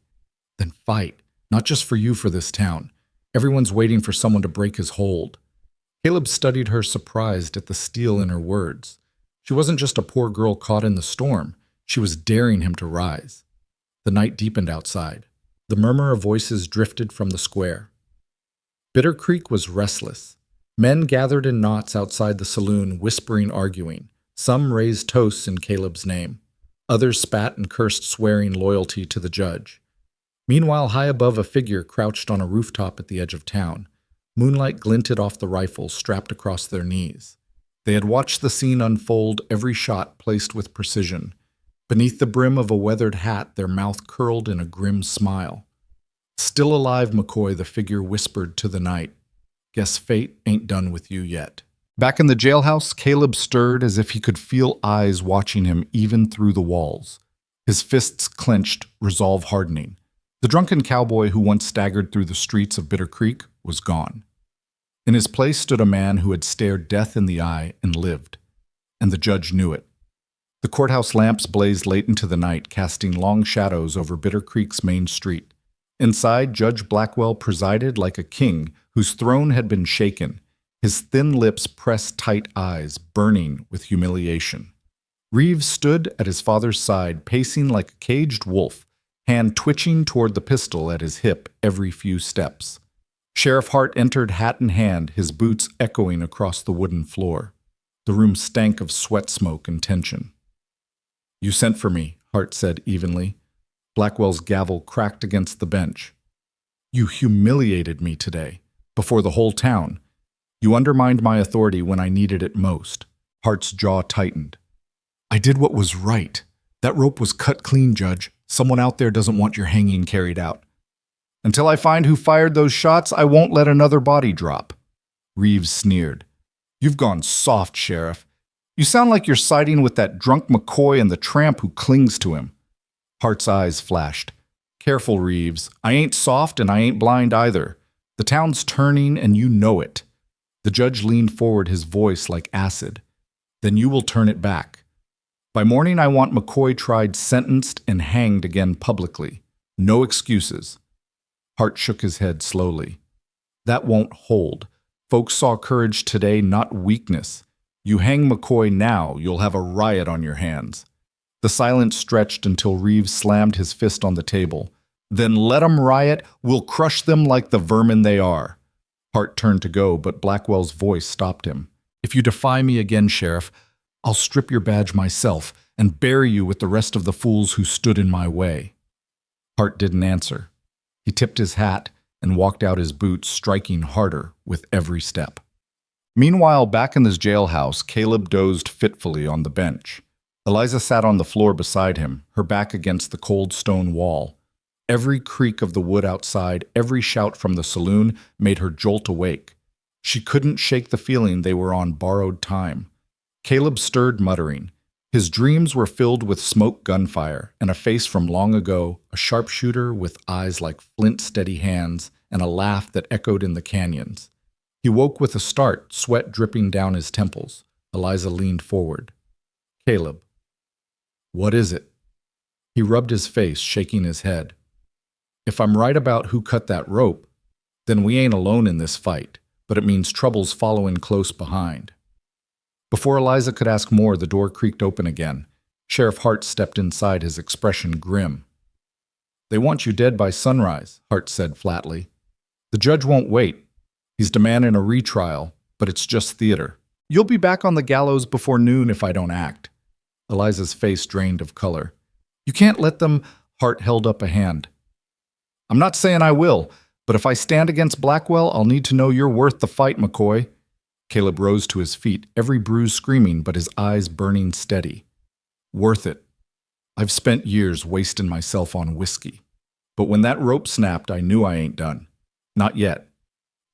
"Then fight, not just for you, for this town. Everyone's waiting for someone to break his hold." Caleb studied her, surprised at the steel in her words. She wasn't just a poor girl caught in the storm. She was daring him to rise. The night deepened outside. The murmur of voices drifted from the square. Bitter Creek was restless. Men gathered in knots outside the saloon, whispering, arguing. Some raised toasts in Caleb's name. Others spat and cursed, swearing loyalty to the judge. Meanwhile, high above, a figure crouched on a rooftop at the edge of town. Moonlight glinted off the rifles strapped across their knees. They had watched the scene unfold, every shot placed with precision. Beneath the brim of a weathered hat, their mouth curled in a grim smile. "Still alive, McCoy," the figure whispered to the night. "Guess fate ain't done with you yet." Back in the jailhouse, Caleb stirred as if he could feel eyes watching him even through the walls. His fists clenched, resolve hardening. The drunken cowboy who once staggered through the streets of Bitter Creek was gone. In his place stood a man who had stared death in the eye and lived. And the judge knew it. The courthouse lamps blazed late into the night, casting long shadows over Bitter Creek's main street. Inside, Judge Blackwell presided like a king whose throne had been shaken, his thin lips pressed tight, eyes burning with humiliation. Reeves stood at his father's side, pacing like a caged wolf, hand twitching toward the pistol at his hip every few steps. Sheriff Hart entered, hat in hand, his boots echoing across the wooden floor. The room stank of sweat smoke and tension. "You sent for me," Hart said evenly. Blackwell's gavel cracked against the bench. "You humiliated me today, before the whole town. You undermined my authority when I needed it most." Hart's jaw tightened. "I did what was right. That rope was cut clean, Judge. Someone out there doesn't want your hanging carried out. Until I find who fired those shots, I won't let another body drop." Reeves sneered. "You've gone soft, Sheriff. You sound like you're siding with that drunk McCoy and the tramp who clings to him." Hart's eyes flashed. "Careful, Reeves. I ain't soft and I ain't blind either. The town's turning and you know it." The judge leaned forward, his voice like acid. "Then you will turn it back. By morning, I want McCoy tried, sentenced, and hanged again publicly. No excuses." Hart shook his head slowly. "That won't hold. Folks saw courage today, not weakness. You hang McCoy now, you'll have a riot on your hands." The silence stretched until Reeves slammed his fist on the table. "Then let 'em riot. We'll crush them like the vermin they are." Hart turned to go, but Blackwell's voice stopped him. "If you defy me again, Sheriff, I'll strip your badge myself and bury you with the rest of the fools who stood in my way." Hart didn't answer. He tipped his hat and walked out, his boots striking harder with every step. Meanwhile, back in his jailhouse, Caleb dozed fitfully on the bench. Eliza sat on the floor beside him, her back against the cold stone wall. Every creak of the wood outside, every shout from the saloon made her jolt awake. She couldn't shake the feeling they were on borrowed time. Caleb stirred, muttering. His dreams were filled with smoke gunfire and a face from long ago, a sharpshooter with eyes like flint-steady hands and a laugh that echoed in the canyons. He woke with a start, sweat dripping down his temples. Eliza leaned forward. "Caleb." "What is it?" He rubbed his face, shaking his head. "If I'm right about who cut that rope, then we ain't alone in this fight, but it means trouble's following close behind." Before Eliza could ask more, the door creaked open again. Sheriff Hart stepped inside, his expression grim. "They want you dead by sunrise," Hart said flatly. "The judge won't wait. He's demanding a retrial, but it's just theater. You'll be back on the gallows before noon if I don't act." Eliza's face drained of color. "You can't let them—" Hart held up a hand. "I'm not saying I will, but if I stand against Blackwell, I'll need to know you're worth the fight, McCoy." Caleb rose to his feet, every bruise screaming, but his eyes burning steady. "Worth it. I've spent years wasting myself on whiskey. But when that rope snapped, I knew I ain't done. Not yet.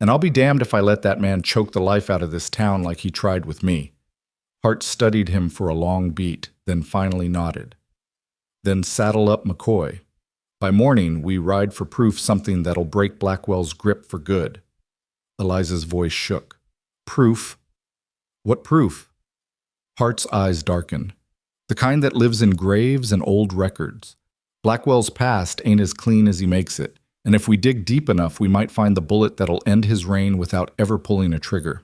And I'll be damned if I let that man choke the life out of this town like he tried with me." Hart studied him for a long beat, then finally nodded. "Then saddle up McCoy. By morning, we ride for proof, something that'll break Blackwell's grip for good." Eliza's voice shook. "Proof? What proof?" Hart's eyes darkened. "The kind that lives in graves and old records. Blackwell's past ain't as clean as he makes it, and if we dig deep enough, we might find the bullet that'll end his reign without ever pulling a trigger."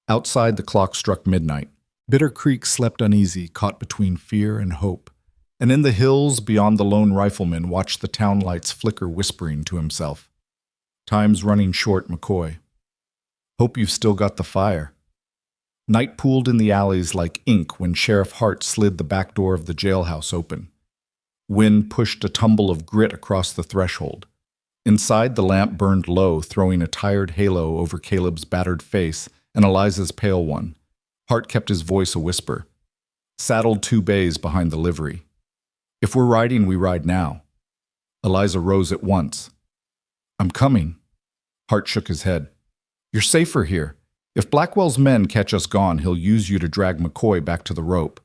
Outside, the clock struck midnight. Bitter Creek slept uneasy, caught between fear and hope. And in the hills beyond the lone rifleman watched the town lights flicker, whispering to himself, "Time's running short, McCoy. Hope you've still got the fire." Night pooled in the alleys like ink when Sheriff Hart slid the back door of the jailhouse open. Wind pushed a tumble of grit across the threshold. Inside, the lamp burned low, throwing a tired halo over Caleb's battered face and Eliza's pale one. Hart kept his voice a whisper. "Saddled 2 bays behind the livery. If we're riding, we ride now." Eliza rose at once. "I'm coming." Hart shook his head. "You're safer here. If Blackwell's men catch us gone, he'll use you to drag McCoy back to the rope."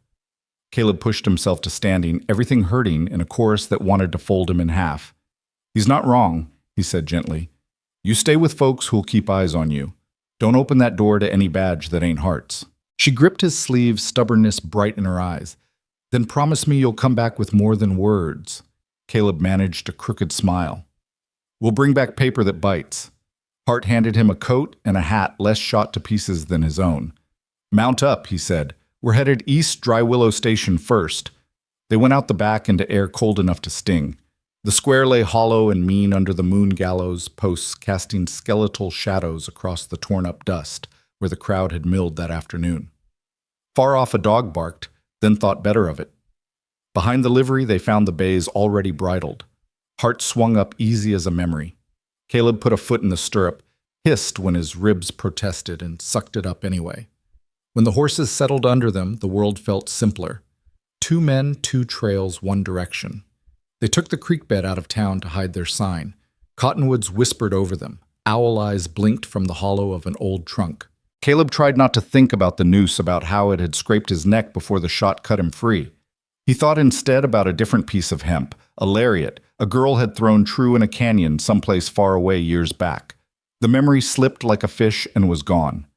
Caleb pushed himself to standing, everything hurting in a chorus that wanted to fold him in half. "He's not wrong," he said gently. "You stay with folks who'll keep eyes on you. Don't open that door to any badge that ain't Hart's." She gripped his sleeve, stubbornness bright in her eyes. "Then promise me you'll come back with more than words." Caleb managed a crooked smile. "We'll bring back paper that bites." Hart handed him a coat and a hat less shot to pieces than his own. "Mount up," he said. "We're headed east Dry Willow Station first." They went out the back into air cold enough to sting. The square lay hollow and mean under the moon gallows posts, casting skeletal shadows across the torn-up dust where the crowd had milled that afternoon. Far off, a dog barked, then thought better of it. Behind the livery, they found the bays already bridled. Hart swung up easy as a memory. Caleb put a foot in the stirrup, hissed when his ribs protested, and sucked it up anyway. When the horses settled under them, the world felt simpler. 2 men, 2 trails, 1 direction. They took the creek bed out of town to hide their sign. Cottonwoods whispered over them. Owl eyes blinked from the hollow of an old trunk. Caleb tried not to think about the noose, about how it had scraped his neck before the shot cut him free. He thought instead about a different piece of hemp, a lariat a girl had thrown true in a canyon someplace far away years back. The memory slipped like a fish and was gone.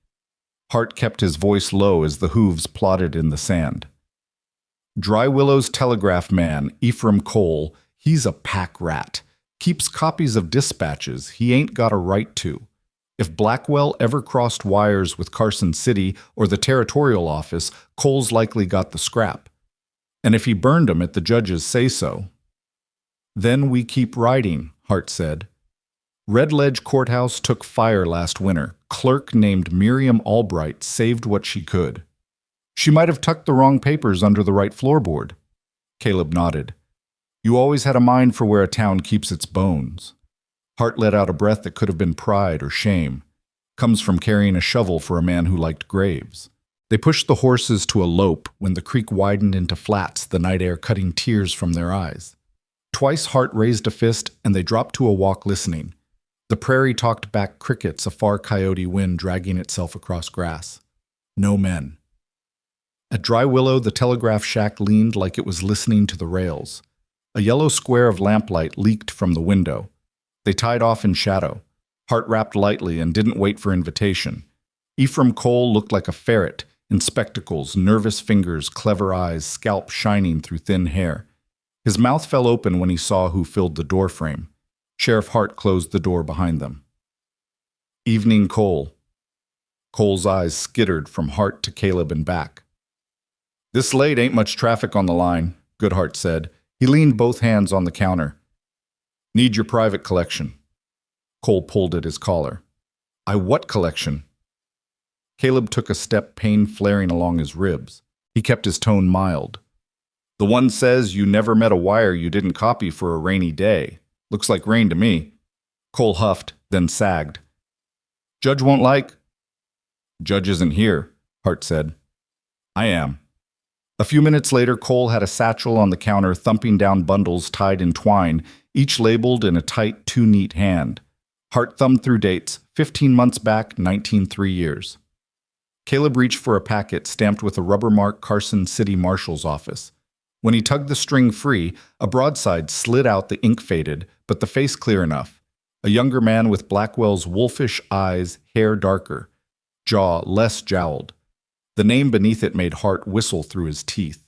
Hart kept his voice low as the hooves plodded in the sand. "Dry Willow's telegraph man, Ephraim Cole, he's a pack rat. Keeps copies of dispatches he ain't got a right to. If Blackwell ever crossed wires with Carson City or the territorial office, Cole's likely got the scrap. And if he burned 'em at the judge's say-so." "Then we keep riding," Hart said. "Red Ledge Courthouse took fire last winter. Clerk named Miriam Albright saved what she could. She might have tucked the wrong papers under the right floorboard." Caleb nodded. "You always had a mind for where a town keeps its bones." Hart let out a breath that could have been pride or shame. Comes from carrying a shovel for a man who liked graves. They pushed the horses to a lope when the creek widened into flats, the night air cutting tears from their eyes. Twice Hart raised a fist, and they dropped to a walk listening. The prairie talked back crickets, a far coyote wind dragging itself across grass. No men. At Dry Willow, the telegraph shack leaned like it was listening to the rails. A yellow square of lamplight leaked from the window. They tied off in shadow. Hart rapped lightly and didn't wait for invitation. Ephraim Cole looked like a ferret, in spectacles, nervous fingers, clever eyes, scalp shining through thin hair. His mouth fell open when he saw who filled the doorframe. Sheriff Hart closed the door behind them. "Evening, Cole." Cole's eyes skittered from Hart to Caleb and back. "This late ain't much traffic on the line," Goodhart said. He leaned both hands on the counter. "Need your private collection." Cole pulled at his collar. "I what collection?" Caleb took a step, pain flaring along his ribs. He kept his tone mild. "The one says you never met a wire you didn't copy for a rainy day. Looks like rain to me." Cole huffed, then sagged. "Judge won't like—" "Judge isn't here," Hart said. "I am." A few minutes later, Cole had a satchel on the counter thumping down bundles tied in twine, each labeled in a tight, too-neat hand. Hart thumbed through dates, 15 months back, 19 years. Caleb reached for a packet stamped with a rubber mark Carson City Marshal's office. When he tugged the string free, a broadside slid out, the ink faded, but the face clear enough. A younger man with Blackwell's wolfish eyes, hair darker, jaw less jowled. The name beneath it made Hart whistle through his teeth.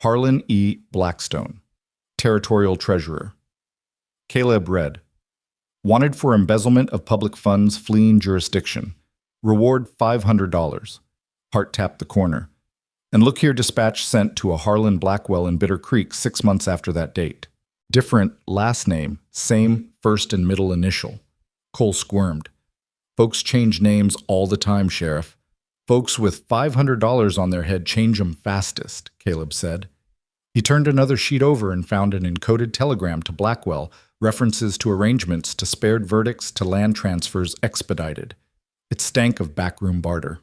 Harlan E. Blackstone, Territorial Treasurer. Caleb read, "Wanted for embezzlement of public funds fleeing jurisdiction. Reward $500. Hart tapped the corner. "And look here, dispatch sent to a Harlan Blackwell in Bitter Creek 6 months after that date. Different last name, same first and middle initial." Cole squirmed. "Folks change names all the time, Sheriff. Folks with $500 on their head change 'em fastest," Caleb said. He turned another sheet over and found an encoded telegram to Blackwell, references to arrangements to spared verdicts to land transfers expedited. It stank of backroom barter.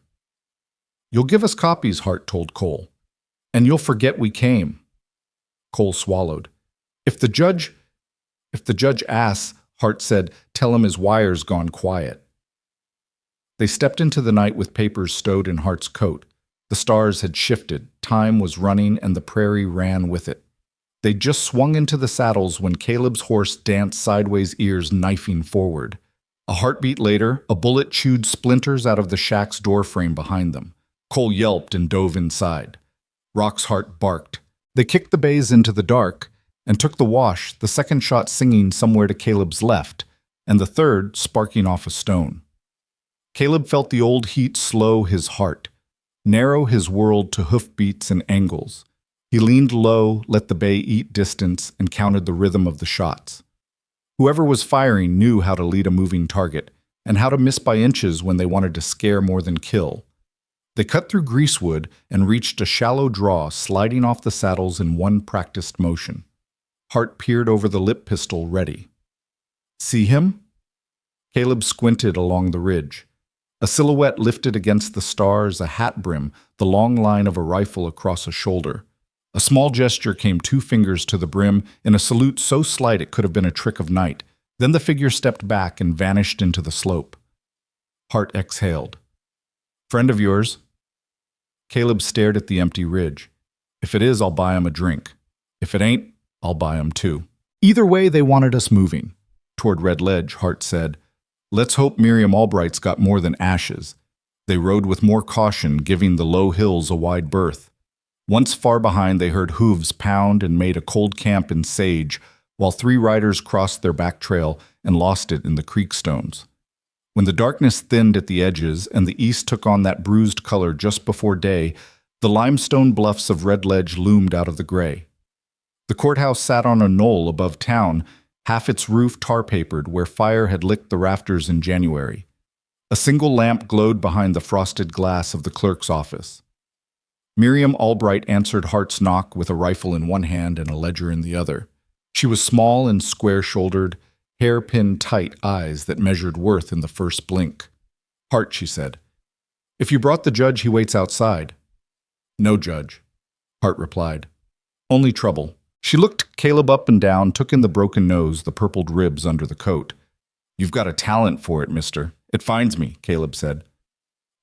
"You'll give us copies," Hart told Cole. "And you'll forget we came." Cole swallowed. If the judge asks," Hart said, "tell him his wire's gone quiet." They stepped into the night with papers stowed in Hart's coat. The stars had shifted, time was running, and the prairie ran with it. They just swung into the saddles when Caleb's horse danced sideways, ears knifing forward. A heartbeat later, a bullet chewed splinters out of the shack's doorframe behind them. Cole yelped and dove inside. Rock's heart barked. They kicked the bays into the dark and took the wash, the second shot singing somewhere to Caleb's left, and the third sparking off a stone. Caleb felt the old heat slow his heart, narrow his world to hoofbeats and angles. He leaned low, let the bay eat distance, and counted the rhythm of the shots. Whoever was firing knew how to lead a moving target, and how to miss by inches when they wanted to scare more than kill. They cut through greasewood and reached a shallow draw, sliding off the saddles in one practiced motion. Hart peered over the lip pistol, ready. "See him?" Caleb squinted along the ridge. A silhouette lifted against the stars, a hat brim, the long line of a rifle across a shoulder. A small gesture came, 2 fingers to the brim, in a salute so slight it could have been a trick of night. Then the figure stepped back and vanished into the slope. Hart exhaled. "Friend of yours?" Caleb stared at the empty ridge. "If it is, I'll buy him a drink. If it ain't, I'll buy him too." Either way, they wanted us moving. Toward Red Ledge, Hart said. "Let's hope Miriam Albright's got more than ashes." They rode with more caution, giving the low hills a wide berth. Once far behind, they heard hooves pound and made a cold camp in sage, while 3 riders crossed their back trail and lost it in the creek stones. When the darkness thinned at the edges and the east took on that bruised color just before day, the limestone bluffs of Red Ledge loomed out of the gray. The courthouse sat on a knoll above town, half its roof tar-papered where fire had licked the rafters in January. A single lamp glowed behind the frosted glass of the clerk's office. Miriam Albright answered Hart's knock with a rifle in one hand and a ledger in the other. She was small and square-shouldered, hairpin-tight eyes that measured worth in the first blink. "Hart," she said. "If you brought the judge, he waits outside." "No judge," Hart replied. "Only trouble." She looked Caleb up and down, took in the broken nose, the purpled ribs under the coat. "You've got a talent for it, mister. It finds me," Caleb said.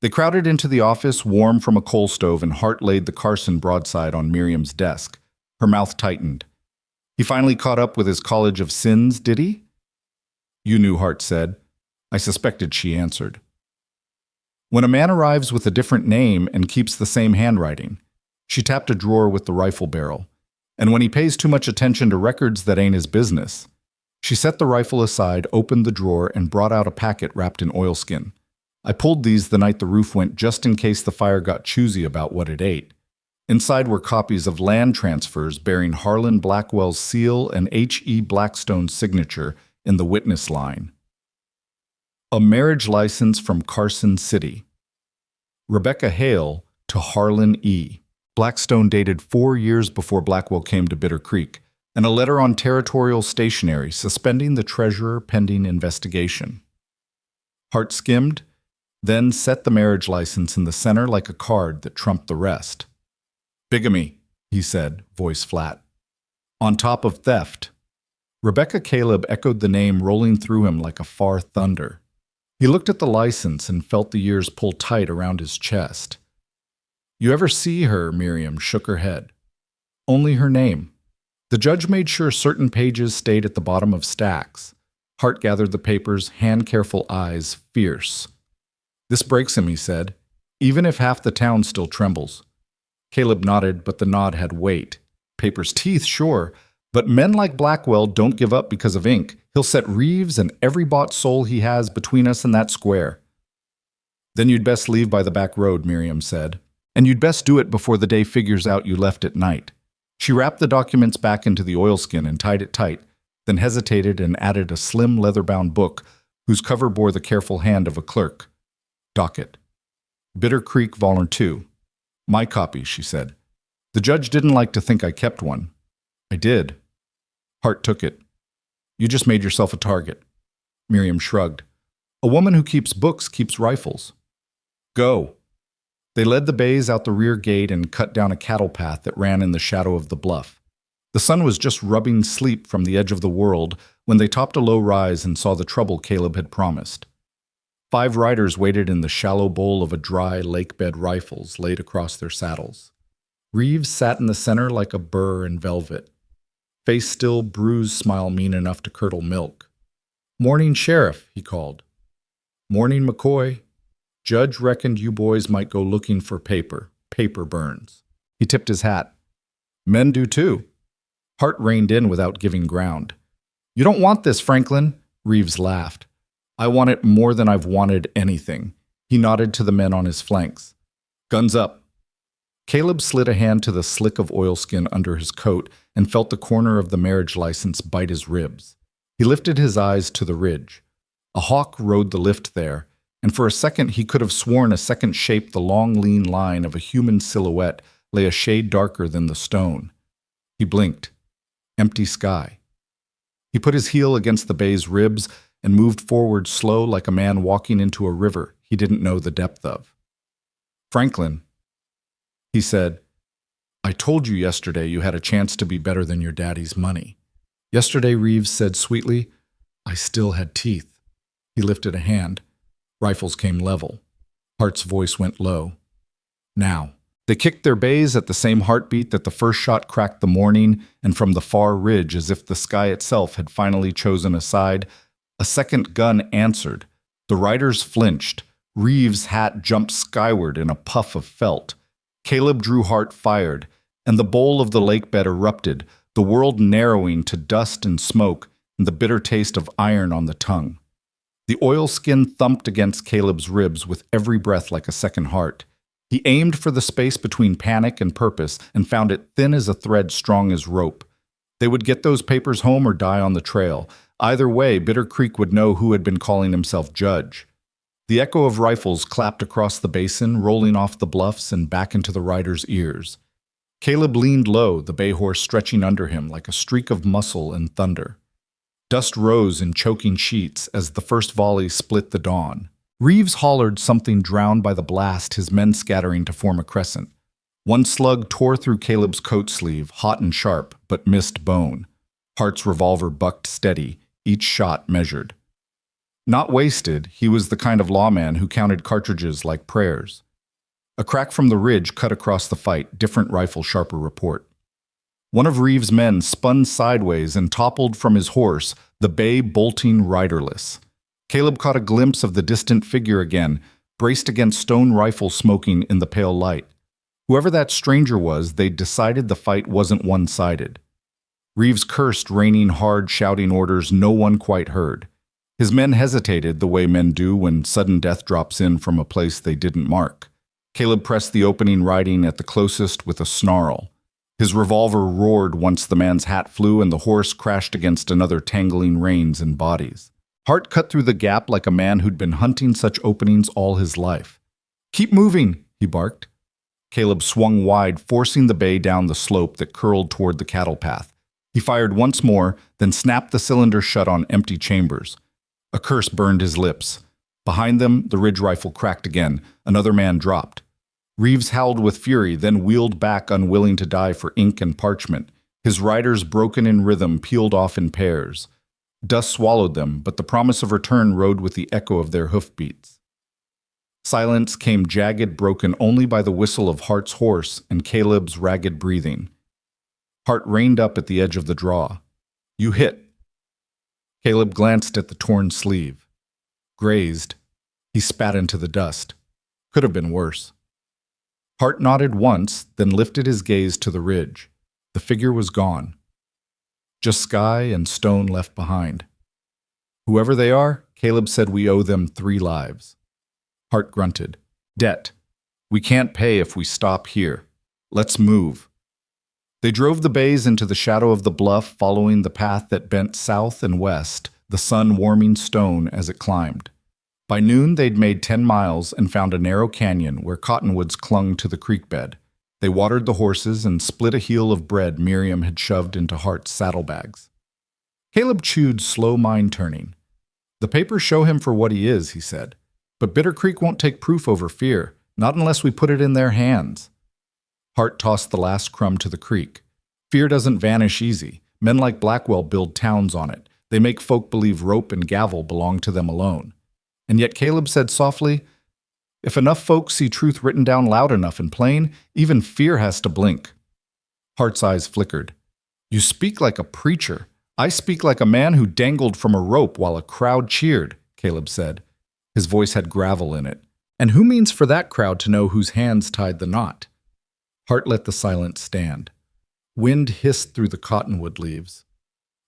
They crowded into the office, warm from a coal stove, and Hart laid the Carson broadside on Miriam's desk. Her mouth tightened. "He finally caught up with his College of Sins, did he?" "You knew," Hart said. "I suspected," she answered. "When a man arrives with a different name and keeps the same handwriting," she tapped a drawer with the rifle barrel, "and when he pays too much attention to records that ain't his business." She set the rifle aside, opened the drawer, and brought out a packet wrapped in oilskin. I pulled these the night the roof went just in case the fire got choosy about what it ate. Inside were copies of land transfers bearing Harlan Blackwell's seal and H.E. Blackstone's signature in the witness line. A marriage license from Carson City. Rebecca Hale to Harlan E. Blackstone dated 4 years before Blackwell came to Bitter Creek, and a letter on territorial stationery suspending the treasurer pending investigation. Hart skimmed, then set the marriage license in the center like a card that trumped the rest. Bigamy, he said, voice flat. On top of theft. Rebecca Caleb echoed the name rolling through him like a far thunder. He looked at the license and felt the years pull tight around his chest. You ever see her? Miriam shook her head. Only her name. The judge made sure certain pages stayed at the bottom of stacks. Hart gathered the papers, hand-careful eyes fierce. This breaks him, he said, even if half the town still trembles. Caleb nodded, but the nod had weight. Paper's teeth, sure, but men like Blackwell don't give up because of ink. He'll set Reeves and every bought soul he has between us and that square. Then you'd best leave by the back road, Miriam said. And you'd best do it before the day figures out you left at night. She wrapped the documents back into the oilskin and tied it tight, then hesitated and added a slim leather-bound book whose cover bore the careful hand of a clerk. Docket. Bitter Creek, Volume 2. My copy, she said. The judge didn't like to think I kept one. I did. Hart took it. You just made yourself a target. Miriam shrugged. A woman who keeps books keeps rifles. Go. They led the bays out the rear gate and cut down a cattle path that ran in the shadow of the bluff. The sun was just rubbing sleep from the edge of the world when they topped a low rise and saw the trouble Caleb had promised. 5 riders waited in the shallow bowl of a dry lake-bed rifles laid across their saddles. Reeves sat in the center like a burr in velvet. Face still bruised, smile mean enough to curdle milk. Morning, Sheriff, he called. Morning, McCoy. Judge reckoned you boys might go looking for paper. Paper burns. He tipped his hat. Men do too. Hart reined in without giving ground. You don't want this, Franklin, Reeves laughed. I want it more than I've wanted anything. He nodded to the men on his flanks. Guns up. Caleb slid a hand to the slick of oilskin under his coat and felt the corner of the marriage license bite his ribs. He lifted his eyes to the ridge. A hawk rode the lift there, and for a second he could have sworn a second shape the long, lean line of a human silhouette lay a shade darker than the stone. He blinked. Empty sky. He put his heel against the bay's ribs and moved forward slow like a man walking into a river he didn't know the depth of. Franklin, he said, I told you yesterday you had a chance to be better than your daddy's money. Yesterday, Reeves said sweetly, I still had teeth. He lifted a hand. Rifles came level. Hart's voice went low. Now. They kicked their bays at the same heartbeat that the first shot cracked the morning, and from the far ridge, as if the sky itself had finally chosen a side, a second gun answered. The riders flinched. Reeves' hat jumped skyward in a puff of felt. Caleb Drew Hart fired, and the bowl of the lake bed erupted, the world narrowing to dust and smoke and the bitter taste of iron on the tongue. The oilskin thumped against Caleb's ribs with every breath like a second heart. He aimed for the space between panic and purpose and found it thin as a thread, strong as rope. They would get those papers home or die on the trail. Either way, Bitter Creek would know who had been calling himself judge. The echo of rifles clapped across the basin, rolling off the bluffs and back into the riders' ears. Caleb leaned low, the bay horse stretching under him like a streak of muscle and thunder. Dust rose in choking sheets as the first volley split the dawn. Reeves hollered something drowned by the blast, his men scattering to form a crescent. One slug tore through Caleb's coat sleeve, hot and sharp, but missed bone. Hart's revolver bucked steady, each shot measured. Not wasted, he was the kind of lawman who counted cartridges like prayers. A crack from the ridge cut across the fight, different rifle, sharper report. One of Reeves' men spun sideways and toppled from his horse, the bay bolting riderless. Caleb caught a glimpse of the distant figure again, braced against stone rifle smoking in the pale light. Whoever that stranger was, they'd decided the fight wasn't one-sided. Reeves cursed, raining hard, shouting orders no one quite heard. His men hesitated the way men do when sudden death drops in from a place they didn't mark. Caleb pressed the opening writing at the closest with a snarl. His revolver roared once the man's hat flew and the horse crashed against another tangling reins and bodies. Hart cut through the gap like a man who'd been hunting such openings all his life. "Keep moving," he barked. Caleb swung wide, forcing the bay down the slope that curled toward the cattle path. He fired once more, then snapped the cylinder shut on empty chambers. A curse burned his lips. Behind them, the Ridge rifle cracked again. Another man dropped. Reeves howled with fury, then wheeled back, unwilling to die for ink and parchment. His riders, broken in rhythm, peeled off in pairs. Dust swallowed them, but the promise of return rode with the echo of their hoofbeats. Silence came jagged, broken only by the whistle of Hart's horse and Caleb's ragged breathing. Hart reined up at the edge of the draw. "You hit." Caleb glanced at the torn sleeve. Grazed, he spat into the dust. Could have been worse. Hart nodded once, then lifted his gaze to the ridge. The figure was gone. Just sky and stone left behind. "Whoever they are," Caleb said, "we owe them 3 lives." Hart grunted. "Debt. We can't pay if we stop here. Let's move." They drove the bays into the shadow of the bluff, following the path that bent south and west, the sun warming stone as it climbed. By noon, they'd made 10 miles and found a narrow canyon where cottonwoods clung to the creek bed. They watered the horses and split a heel of bread Miriam had shoved into Hart's saddlebags. Caleb chewed, slow mind-turning. "The papers show him for what he is," he said. "But Bitter Creek won't take proof over fear, not unless we put it in their hands." Hart tossed the last crumb to the creek. "Fear doesn't vanish easy. Men like Blackwell build towns on it. They make folk believe rope and gavel belong to them alone." And yet Caleb said softly, "If enough folks see truth written down loud enough and plain, even fear has to blink." Hart's eyes flickered. "You speak like a preacher. I speak like a man who dangled from a rope while a crowd cheered," Caleb said. His voice had gravel in it. "And who means for that crowd to know whose hands tied the knot?" Hart let the silence stand. Wind hissed through the cottonwood leaves.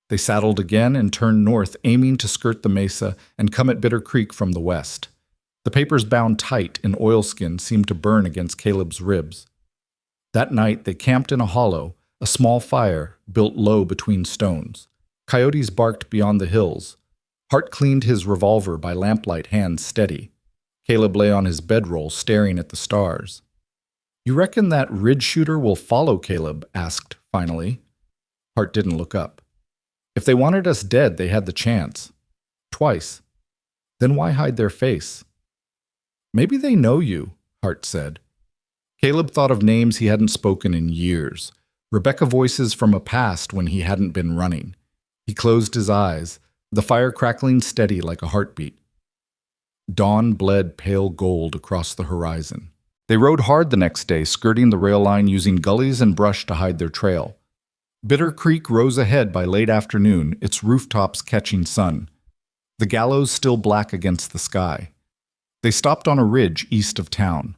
They saddled again and turned north, aiming to skirt the mesa and come at Bitter Creek from the west. The papers bound tight in oilskin seemed to burn against Caleb's ribs. That night they camped in a hollow, a small fire built low between stones. Coyotes barked beyond the hills. Hart cleaned his revolver by lamplight, hands steady. Caleb lay on his bedroll, staring at the stars. "You reckon that ridge shooter will follow?" Caleb asked finally. Hart didn't look up. "If they wanted us dead, they had the chance. Twice. Then why hide their face?" "Maybe they know you," Hart said. Caleb thought of names he hadn't spoken in years, Rebecca voices from a past when he hadn't been running. He closed his eyes, the fire crackling steady like a heartbeat. Dawn bled pale gold across the horizon. They rode hard the next day, skirting the rail line using gullies and brush to hide their trail. Bitter Creek rose ahead by late afternoon, its rooftops catching sun. The gallows still black against the sky. They stopped on a ridge east of town.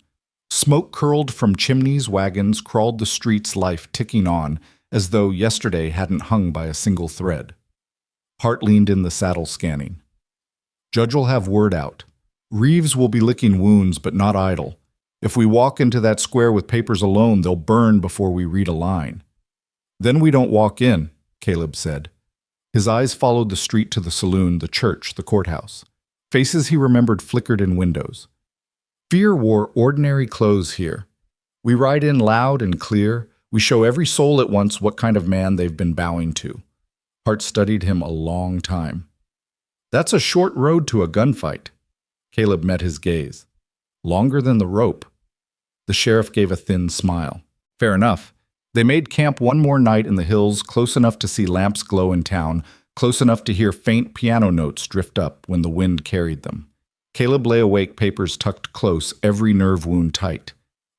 Smoke curled from chimneys, wagons crawled the streets, life ticking on, as though yesterday hadn't hung by a single thread. Hart leaned in the saddle, scanning. "Judge'll have word out. Reeves will be licking wounds, but not idle. If we walk into that square with papers alone, they'll burn before we read a line." "Then we don't walk in," Caleb said. His eyes followed the street to the saloon, the church, the courthouse. Faces he remembered flickered in windows. Fear wore ordinary clothes here. We ride in loud and clear. We show every soul at once what kind of man they've been bowing to. Hart studied him a long time. "That's a short road to a gunfight." Caleb met his gaze. "Longer than the rope." The sheriff gave a thin smile. "Fair enough." They made camp one more night in the hills, close enough to see lamps glow in town, close enough to hear faint piano notes drift up when the wind carried them. Caleb lay awake, papers tucked close, every nerve wound tight.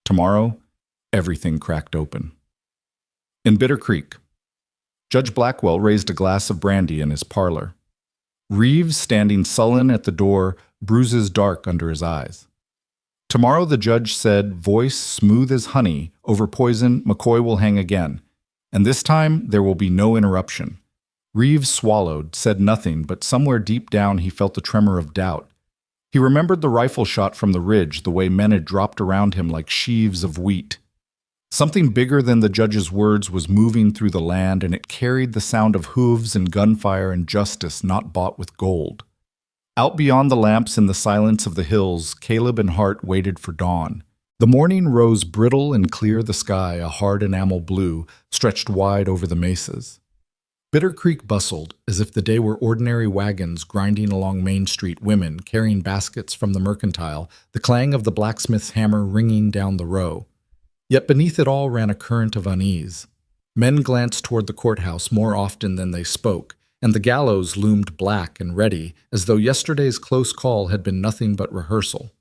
Tomorrow, everything cracked open. In Bitter Creek, Judge Blackwell raised a glass of brandy in his parlor. Reeves, standing sullen at the door, bruises dark under his eyes. Tomorrow, the judge said, voice smooth as honey, over poison, McCoy will hang again. And this time, there will be no interruption. Reeves swallowed, said nothing, but somewhere deep down he felt the tremor of doubt. He remembered the rifle shot from the ridge, the way men had dropped around him like sheaves of wheat. Something bigger than the judge's words was moving through the land, and it carried the sound of hooves and gunfire and justice not bought with gold. Out beyond the lamps in the silence of the hills, Caleb and Hart waited for dawn. The morning rose brittle and clear, the sky, a hard enamel blue, stretched wide over the mesas. Bitter Creek bustled, as if the day were ordinary wagons grinding along Main Street, women carrying baskets from the mercantile, the clang of the blacksmith's hammer ringing down the row. Yet beneath it all ran a current of unease. Men glanced toward the courthouse more often than they spoke, and the gallows loomed black and ready, as though yesterday's close call had been nothing but rehearsal.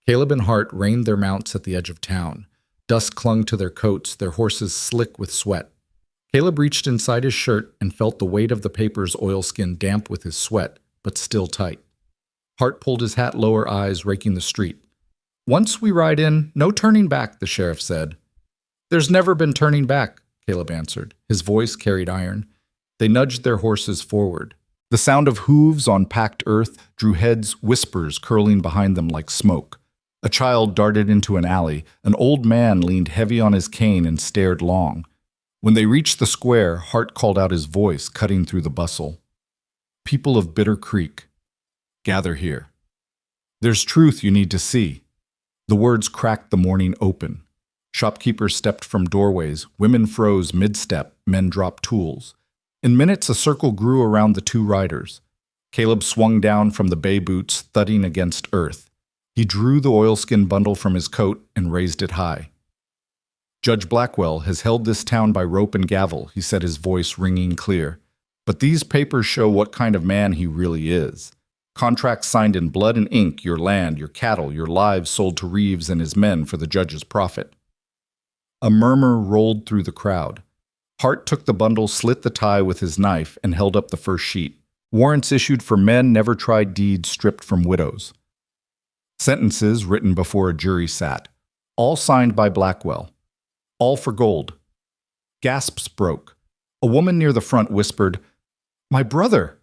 Caleb and Hart reined their mounts at the edge of town. Dust clung to their coats, their horses slick with sweat. Caleb reached inside his shirt and felt the weight of the paper's oilskin damp with his sweat, but still tight. Hart pulled his hat lower, eyes raking the street. "Once we ride in, no turning back," the sheriff said. "There's never been turning back," Caleb answered. His voice carried iron. They nudged their horses forward. The sound of hooves on packed earth drew heads, whispers curling behind them like smoke. A child darted into an alley. An old man leaned heavy on his cane and stared long. When they reached the square, Hart called out, his voice cutting through the bustle. "People of Bitter Creek, gather here. There's truth you need to see." The words cracked the morning open. Shopkeepers stepped from doorways, women froze mid-step, men dropped tools. In minutes, a circle grew around the two riders. Caleb swung down from the bay boots, thudding against earth. He drew the oilskin bundle from his coat and raised it high. "Judge Blackwell has held this town by rope and gavel," he said, his voice ringing clear. "But these papers show what kind of man he really is. Contracts signed in blood and ink, your land, your cattle, your lives sold to Reeves and his men for the judge's profit." A murmur rolled through the crowd. Hart took the bundle, slit the tie with his knife, and held up the first sheet. Warrants issued for men never tried, deeds stripped from widows. Sentences written before a jury sat. All signed by Blackwell. All for gold. Gasps broke. A woman near the front whispered, "My brother!"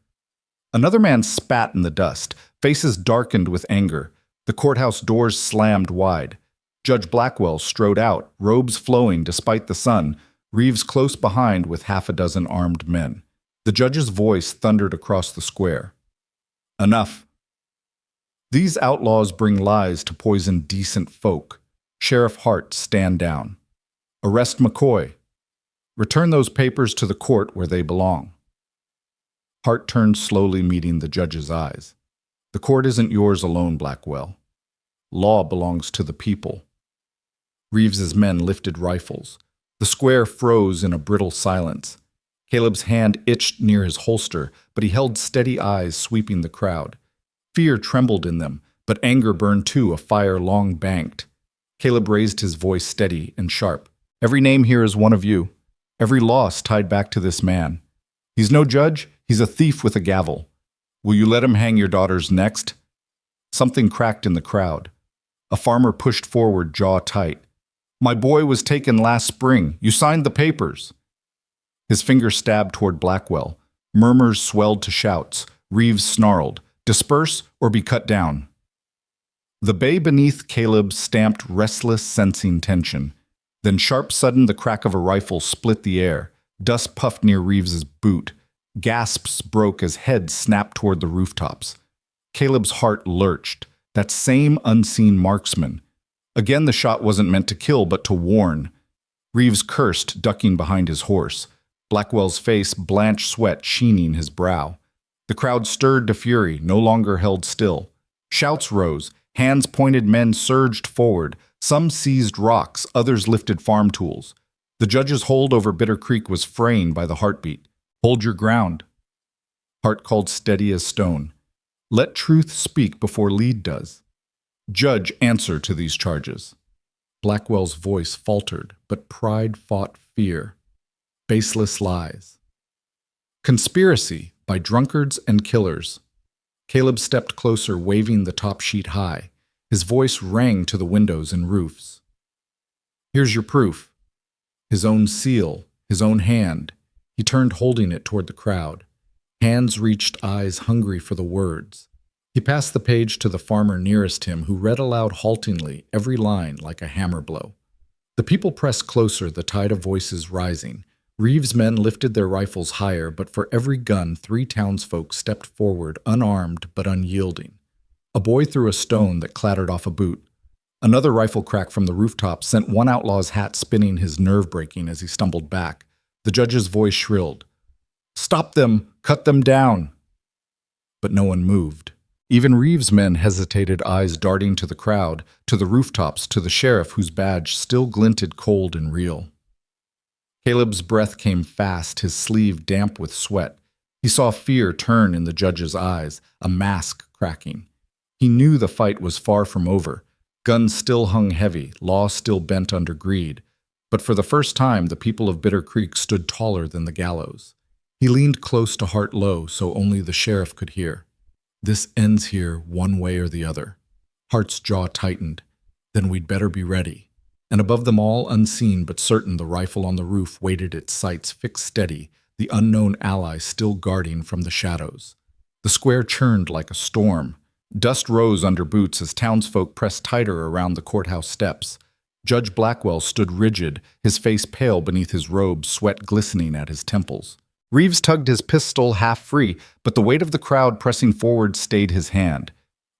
Another man spat in the dust. Faces darkened with anger. The courthouse doors slammed wide. Judge Blackwell strode out, robes flowing despite the sun, Reeves close behind with half a dozen armed men. The judge's voice thundered across the square. "Enough. These outlaws bring lies to poison decent folk. Sheriff Hart, stand down. Arrest McCoy. Return those papers to the court where they belong." Hart turned slowly, meeting the judge's eyes. "The court isn't yours alone, Blackwell. Law belongs to the people." Reeves's men lifted rifles. The square froze in a brittle silence. Caleb's hand itched near his holster, but he held steady, eyes sweeping the crowd. Fear trembled in them, but anger burned too, a fire long banked. Caleb raised his voice steady and sharp. "Every name here is one of you. Every loss tied back to this man. He's no judge, he's a thief with a gavel. Will you let him hang your daughters next?" Something cracked in the crowd. A farmer pushed forward, jaw tight. "My boy was taken last spring. You signed the papers." His finger stabbed toward Blackwell. Murmurs swelled to shouts. Reeves snarled, "Disperse or be cut down." The bay beneath Caleb stamped, restless, sensing tension. Then sharp sudden the crack of a rifle split the air. Dust puffed near Reeves's boot. Gasps broke as heads snapped toward the rooftops. Caleb's heart lurched. That same unseen marksman. Again the shot wasn't meant to kill, but to warn. Reeves cursed, ducking behind his horse. Blackwell's face, blanched sweat sheening his brow. The crowd stirred to fury, no longer held still. Shouts rose. Hands pointed, men surged forward. Some seized rocks, others lifted farm tools. The judge's hold over Bitter Creek was fraying by the heartbeat. "Hold your ground." Hart called steady as stone. "Let truth speak before lead does. Judge, answer to these charges." Blackwell's voice faltered, but pride fought fear. Baseless lies. "Conspiracy by drunkards and killers." Caleb stepped closer, waving the top sheet high. His voice rang to the windows and roofs. "Here's your proof." His own seal, his own hand. He turned, holding it toward the crowd. Hands reached eyes hungry for the words. He passed the page to the farmer nearest him, who read aloud haltingly, every line like a hammer blow. The people pressed closer, the tide of voices rising. Reeves' men lifted their rifles higher, but for every gun, 3 townsfolk stepped forward, unarmed but unyielding. A boy threw a stone that clattered off a boot. Another rifle crack from the rooftop sent one outlaw's hat spinning, his nerve breaking as he stumbled back. The judge's voice shrilled, "Stop them! Cut them down!" But no one moved. Even Reeves' men hesitated, eyes darting to the crowd, to the rooftops, to the sheriff whose badge still glinted cold and real. Caleb's breath came fast, his sleeve damp with sweat. He saw fear turn in the judge's eyes, a mask cracking. He knew the fight was far from over. Guns still hung heavy, law still bent under greed. But for the first time, the people of Bitter Creek stood taller than the gallows. He leaned close to Hart low so only the sheriff could hear. "This ends here one way or the other." Hart's jaw tightened. "Then we'd better be ready." And above them all, unseen but certain, the rifle on the roof waited, its sights fixed steady, the unknown ally still guarding from the shadows. The square churned like a storm. Dust rose under boots as townsfolk pressed tighter around the courthouse steps. Judge Blackwell stood rigid, his face pale beneath his robe, sweat glistening at his temples. Reeves tugged his pistol half free, but the weight of the crowd pressing forward stayed his hand.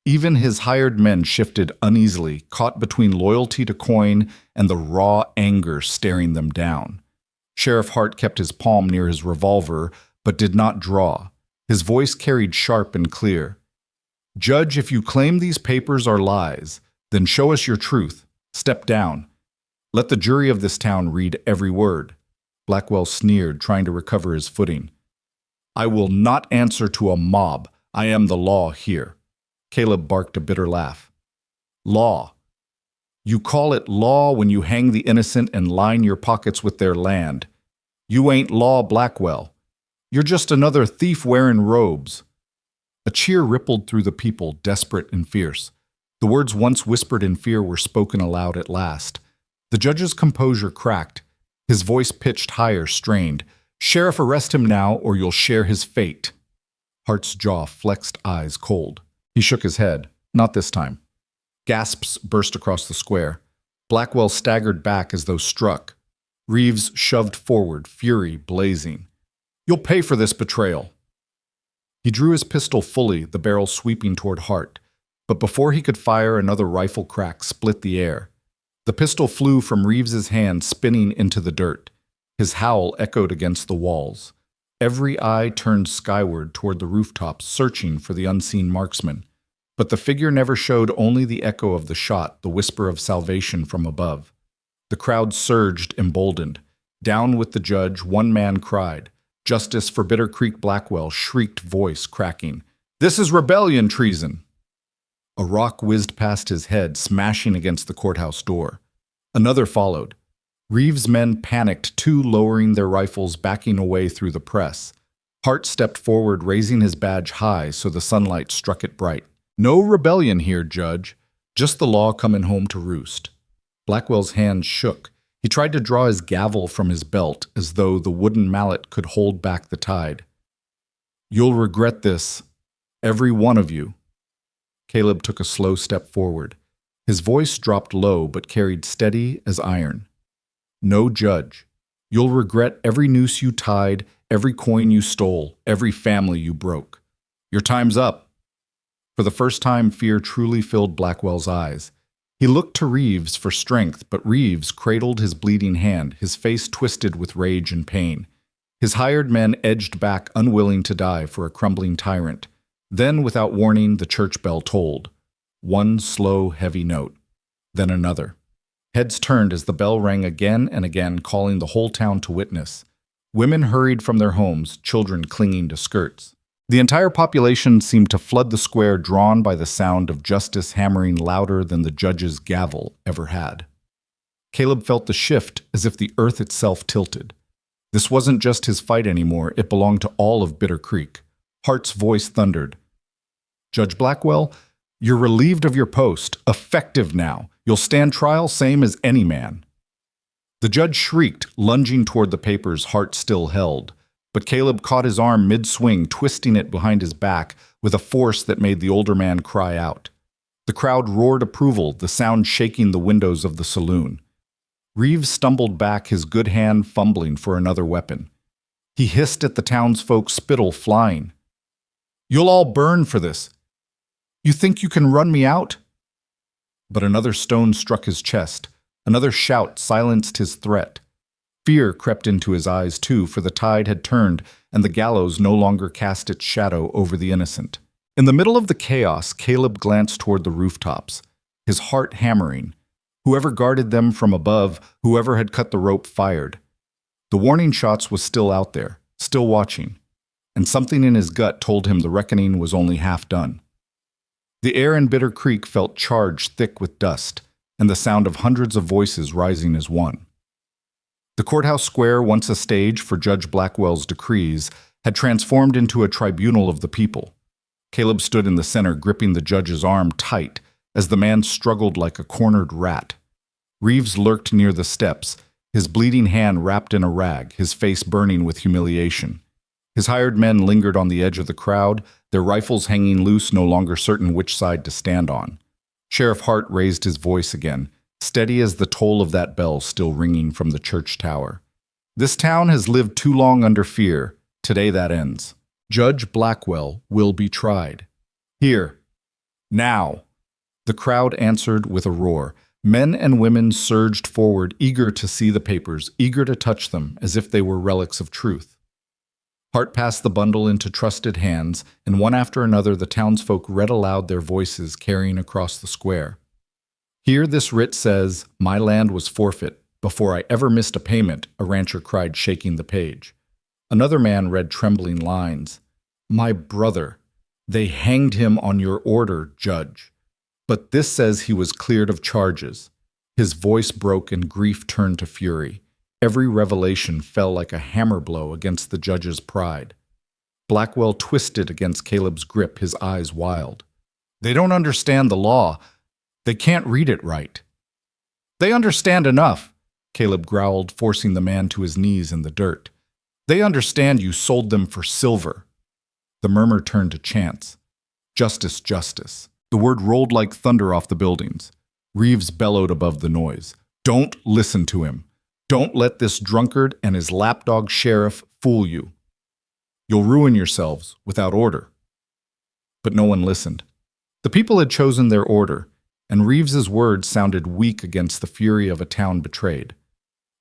Even his hired men shifted uneasily, caught between loyalty to coin and the raw anger staring them down. Sheriff Hart kept his palm near his revolver, but did not draw. His voice carried sharp and clear. "Judge, if you claim these papers are lies, then show us your truth. Step down. Let the jury of this town read every word." Blackwell sneered, trying to recover his footing. "I will not answer to a mob. I am the law here." Caleb barked a bitter laugh. "Law. You call it law when you hang the innocent and line your pockets with their land. You ain't law, Blackwell. You're just another thief wearing robes." A cheer rippled through the people, desperate and fierce. The words once whispered in fear were spoken aloud at last. The judge's composure cracked. His voice pitched higher, strained. "Sheriff, arrest him now, or you'll share his fate." Hart's jaw flexed, eyes cold. He shook his head. Not this time. Gasps burst across the square. Blackwell staggered back as though struck. Reeves shoved forward, fury blazing. "You'll pay for this betrayal." He drew his pistol fully, the barrel sweeping toward Hart. But before he could fire, another rifle crack split the air. The pistol flew from Reeves's hand, spinning into the dirt. His howl echoed against the walls. Every eye turned skyward toward the rooftops, searching for the unseen marksman. But the figure never showed, only the echo of the shot, the whisper of salvation from above. The crowd surged, emboldened. Down with the judge, one man cried. "Justice for Bitter Creek Blackwell," shrieked voice cracking. "This is rebellion treason." A rock whizzed past his head, smashing against the courthouse door. Another followed. Reeves' men panicked, too, lowering their rifles, backing away through the press. Hart stepped forward, raising his badge high so the sunlight struck it bright. "No rebellion here, Judge. Just the law coming home to roost." Blackwell's hands shook. He tried to draw his gavel from his belt, as though the wooden mallet could hold back the tide. "You'll regret this, every one of you." Caleb took a slow step forward. His voice dropped low but carried steady as iron. "No, Judge. You'll regret every noose you tied, every coin you stole, every family you broke. Your time's up." For the first time, fear truly filled Blackwell's eyes. He looked to Reeves for strength, but Reeves cradled his bleeding hand, his face twisted with rage and pain. His hired men edged back, unwilling to die for a crumbling tyrant. Then, without warning, the church bell tolled. One slow, heavy note. Then another. Heads turned as the bell rang again and again, calling the whole town to witness. Women hurried from their homes, children clinging to skirts. The entire population seemed to flood the square, drawn by the sound of justice hammering louder than the judge's gavel ever had. Caleb felt the shift, as if the earth itself tilted. This wasn't just his fight anymore, it belonged to all of Bitter Creek. Hart's voice thundered. "Judge Blackwell, you're relieved of your post, effective now. You'll stand trial same as any man." The judge shrieked, lunging toward the papers Hart still held. but Caleb caught his arm mid-swing, twisting it behind his back with a force that made the older man cry out. The crowd roared approval, the sound shaking the windows of the saloon. Reeves stumbled back, his good hand fumbling for another weapon. He hissed at the townsfolk, spittle flying. "You'll all burn for this. You think you can run me out?" But another stone struck his chest. Another shout silenced his threat. Fear crept into his eyes, too, for the tide had turned, and the gallows no longer cast its shadow over the innocent. In the middle of the chaos, Caleb glanced toward the rooftops, his heart hammering. Whoever guarded them from above, whoever had cut the rope, fired. The warning shots was still out there, still watching, and something in his gut told him the reckoning was only half done. The air in Bitter Creek felt charged thick with dust, and the sound of hundreds of voices rising as one. The courthouse square, once a stage for Judge Blackwell's decrees, had transformed into a tribunal of the people. Caleb stood in the center, gripping the judge's arm tight as the man struggled like a cornered rat. Reeves lurked near the steps, his bleeding hand wrapped in a rag, his face burning with humiliation. His hired men lingered on the edge of the crowd, their rifles hanging loose, no longer certain which side to stand on. Sheriff Hart raised his voice again, steady as the toll of that bell still ringing from the church tower. "This town has lived too long under fear. Today that ends. Judge Blackwell will be tried. Here. Now." The crowd answered with a roar. Men and women surged forward, eager to see the papers, eager to touch them, as if they were relics of truth. Hart passed the bundle into trusted hands, and one after another the townsfolk read aloud, their voices carrying across the square. "Here this writ says, 'My land was forfeit before I ever missed a payment,'" a rancher cried, shaking the page. Another man read trembling lines. "My brother, they hanged him on your order, Judge. But this says he was cleared of charges." His voice broke and grief turned to fury. Every revelation fell like a hammer blow against the judge's pride. Blackwell twisted against Caleb's grip, his eyes wild. "They don't understand the law. They can't read it right." "They understand enough," Caleb growled, forcing the man to his knees in the dirt. "They understand you sold them for silver." The murmur turned to chants. "Justice, justice." The word rolled like thunder off the buildings. Reeves bellowed above the noise. "Don't listen to him. Don't let this drunkard and his lapdog sheriff fool you. You'll ruin yourselves without order." But no one listened. The people had chosen their order, and Reeves's words sounded weak against the fury of a town betrayed.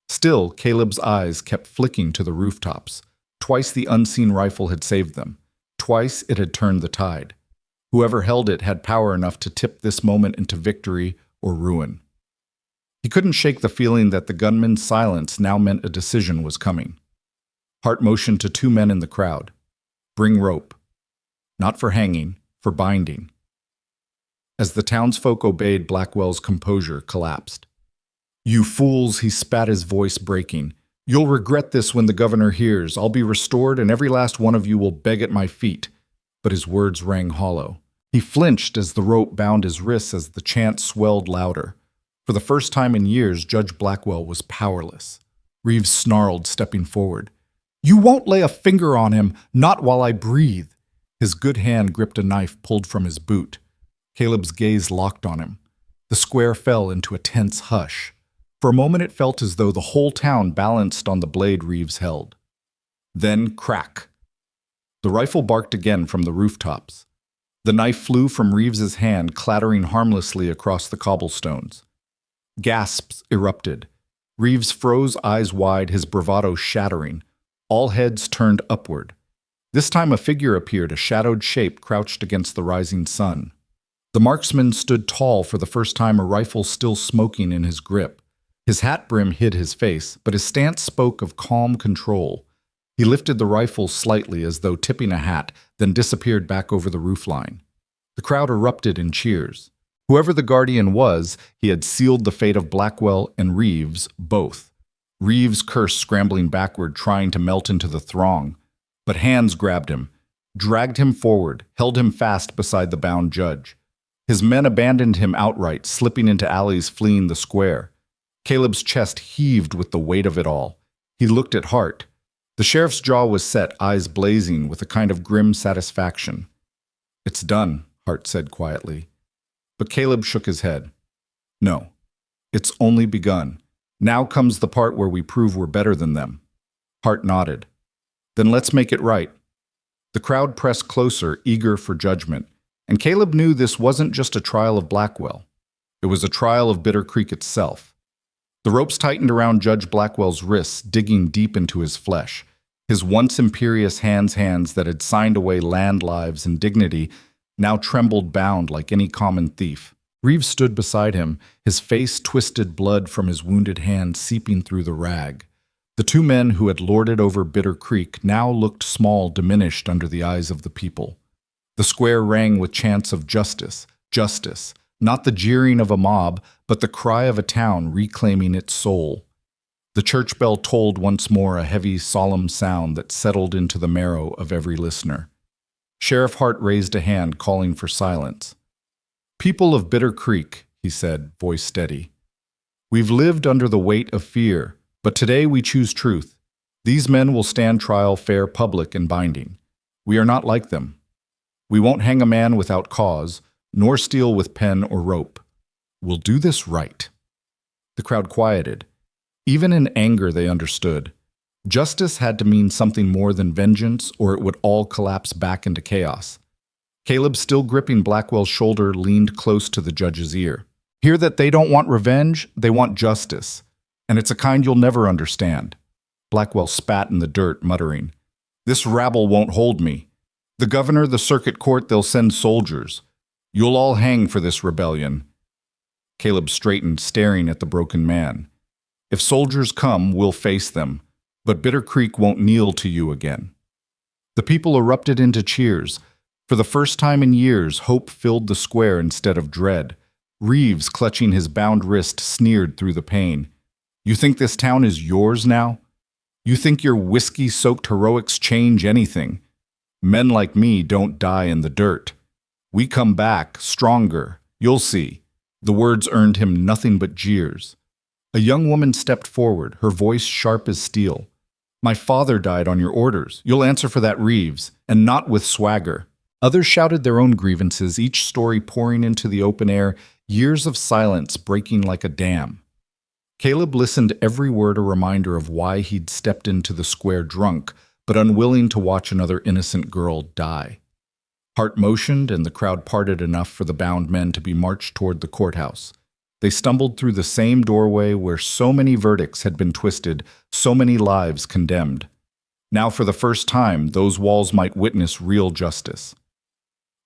Still, Caleb's eyes kept flicking to the rooftops. Twice the unseen rifle had saved them. Twice it had turned the tide. Whoever held it had power enough to tip this moment into victory or ruin. He couldn't shake the feeling that the gunman's silence now meant a decision was coming. Hart motioned to two men in the crowd. "Bring rope. Not for hanging, for binding." As the townsfolk obeyed, Blackwell's composure collapsed. "You fools," he spat, his voice breaking. "You'll regret this when the governor hears. I'll be restored, and every last one of you will beg at my feet." But his words rang hollow. He flinched as the rope bound his wrists, as the chant swelled louder. For the first time in years, Judge Blackwell was powerless. Reeves snarled, stepping forward. "You won't lay a finger on him, not while I breathe." His good hand gripped a knife pulled from his boot. Caleb's gaze locked on him. The square fell into a tense hush. For a moment it felt as though the whole town balanced on the blade Reeves held. Then crack. The rifle barked again from the rooftops. The knife flew from Reeves's hand, clattering harmlessly across the cobblestones. Gasps erupted. Reeves froze, eyes wide, his bravado shattering. All heads turned upward. This time a figure appeared, a shadowed shape crouched against the rising sun. The marksman stood tall for the first time, a rifle still smoking in his grip. His hat brim hid his face, but his stance spoke of calm control. He lifted the rifle slightly as though tipping a hat, then disappeared back over the roofline. The crowd erupted in cheers. Whoever the guardian was, he had sealed the fate of Blackwell and Reeves, both. Reeves cursed, scrambling backward, trying to melt into the throng. But hands grabbed him, dragged him forward, held him fast beside the bound judge. His men abandoned him outright, slipping into alleys, fleeing the square. Caleb's chest heaved with the weight of it all. He looked at Hart. The sheriff's jaw was set, eyes blazing with a kind of grim satisfaction. "It's done," Hart said quietly. But Caleb shook his head. "No, it's only begun. Now comes the part where we prove we're better than them." Hart nodded. "Then let's make it right." The crowd pressed closer, eager for judgment, and Caleb knew this wasn't just a trial of Blackwell. It was a trial of Bitter Creek itself. The ropes tightened around Judge Blackwell's wrists, digging deep into his flesh. His once imperious hands that had signed away land lives and dignity now trembled, bound like any common thief. Reeves stood beside him, his face twisted, blood from his wounded hand seeping through the rag. The two men who had lorded over Bitter Creek now looked small, diminished under the eyes of the people. The square rang with chants of justice, justice, not the jeering of a mob, but the cry of a town reclaiming its soul. The church bell tolled once more, a heavy, solemn sound that settled into the marrow of every listener. Sheriff Hart raised a hand, calling for silence. "People of Bitter Creek," he said, voice steady. "We've lived under the weight of fear, but today we choose truth. These men will stand trial fair, public, and binding. We are not like them. We won't hang a man without cause, nor steal with pen or rope. We'll do this right." The crowd quieted. Even in anger, they understood. Justice had to mean something more than vengeance, or it would all collapse back into chaos. Caleb, still gripping Blackwell's shoulder, leaned close to the judge's ear. "Hear that they don't want revenge, they want justice. And it's a kind you'll never understand." Blackwell spat in the dirt, muttering, "This rabble won't hold me. The governor, the circuit court, they'll send soldiers. You'll all hang for this rebellion." Caleb straightened, staring at the broken man. "If soldiers come, we'll face them, but Bitter Creek won't kneel to you again." The people erupted into cheers. For the first time in years, hope filled the square instead of dread. Reeves, clutching his bound wrist, sneered through the pain. "You think this town is yours now? You think your whiskey-soaked heroics change anything? Men like me don't die in the dirt. We come back, stronger. You'll see." The words earned him nothing but jeers. A young woman stepped forward, her voice sharp as steel. "My father died on your orders. You'll answer for that, Reeves, and not with swagger." Others shouted their own grievances, each story pouring into the open air, years of silence breaking like a dam. Caleb listened, every word a reminder of why he'd stepped into the square drunk, but unwilling to watch another innocent girl die. Hart motioned, and the crowd parted enough for the bound men to be marched toward the courthouse. They stumbled through the same doorway where so many verdicts had been twisted, so many lives condemned. Now, for the first time, those walls might witness real justice.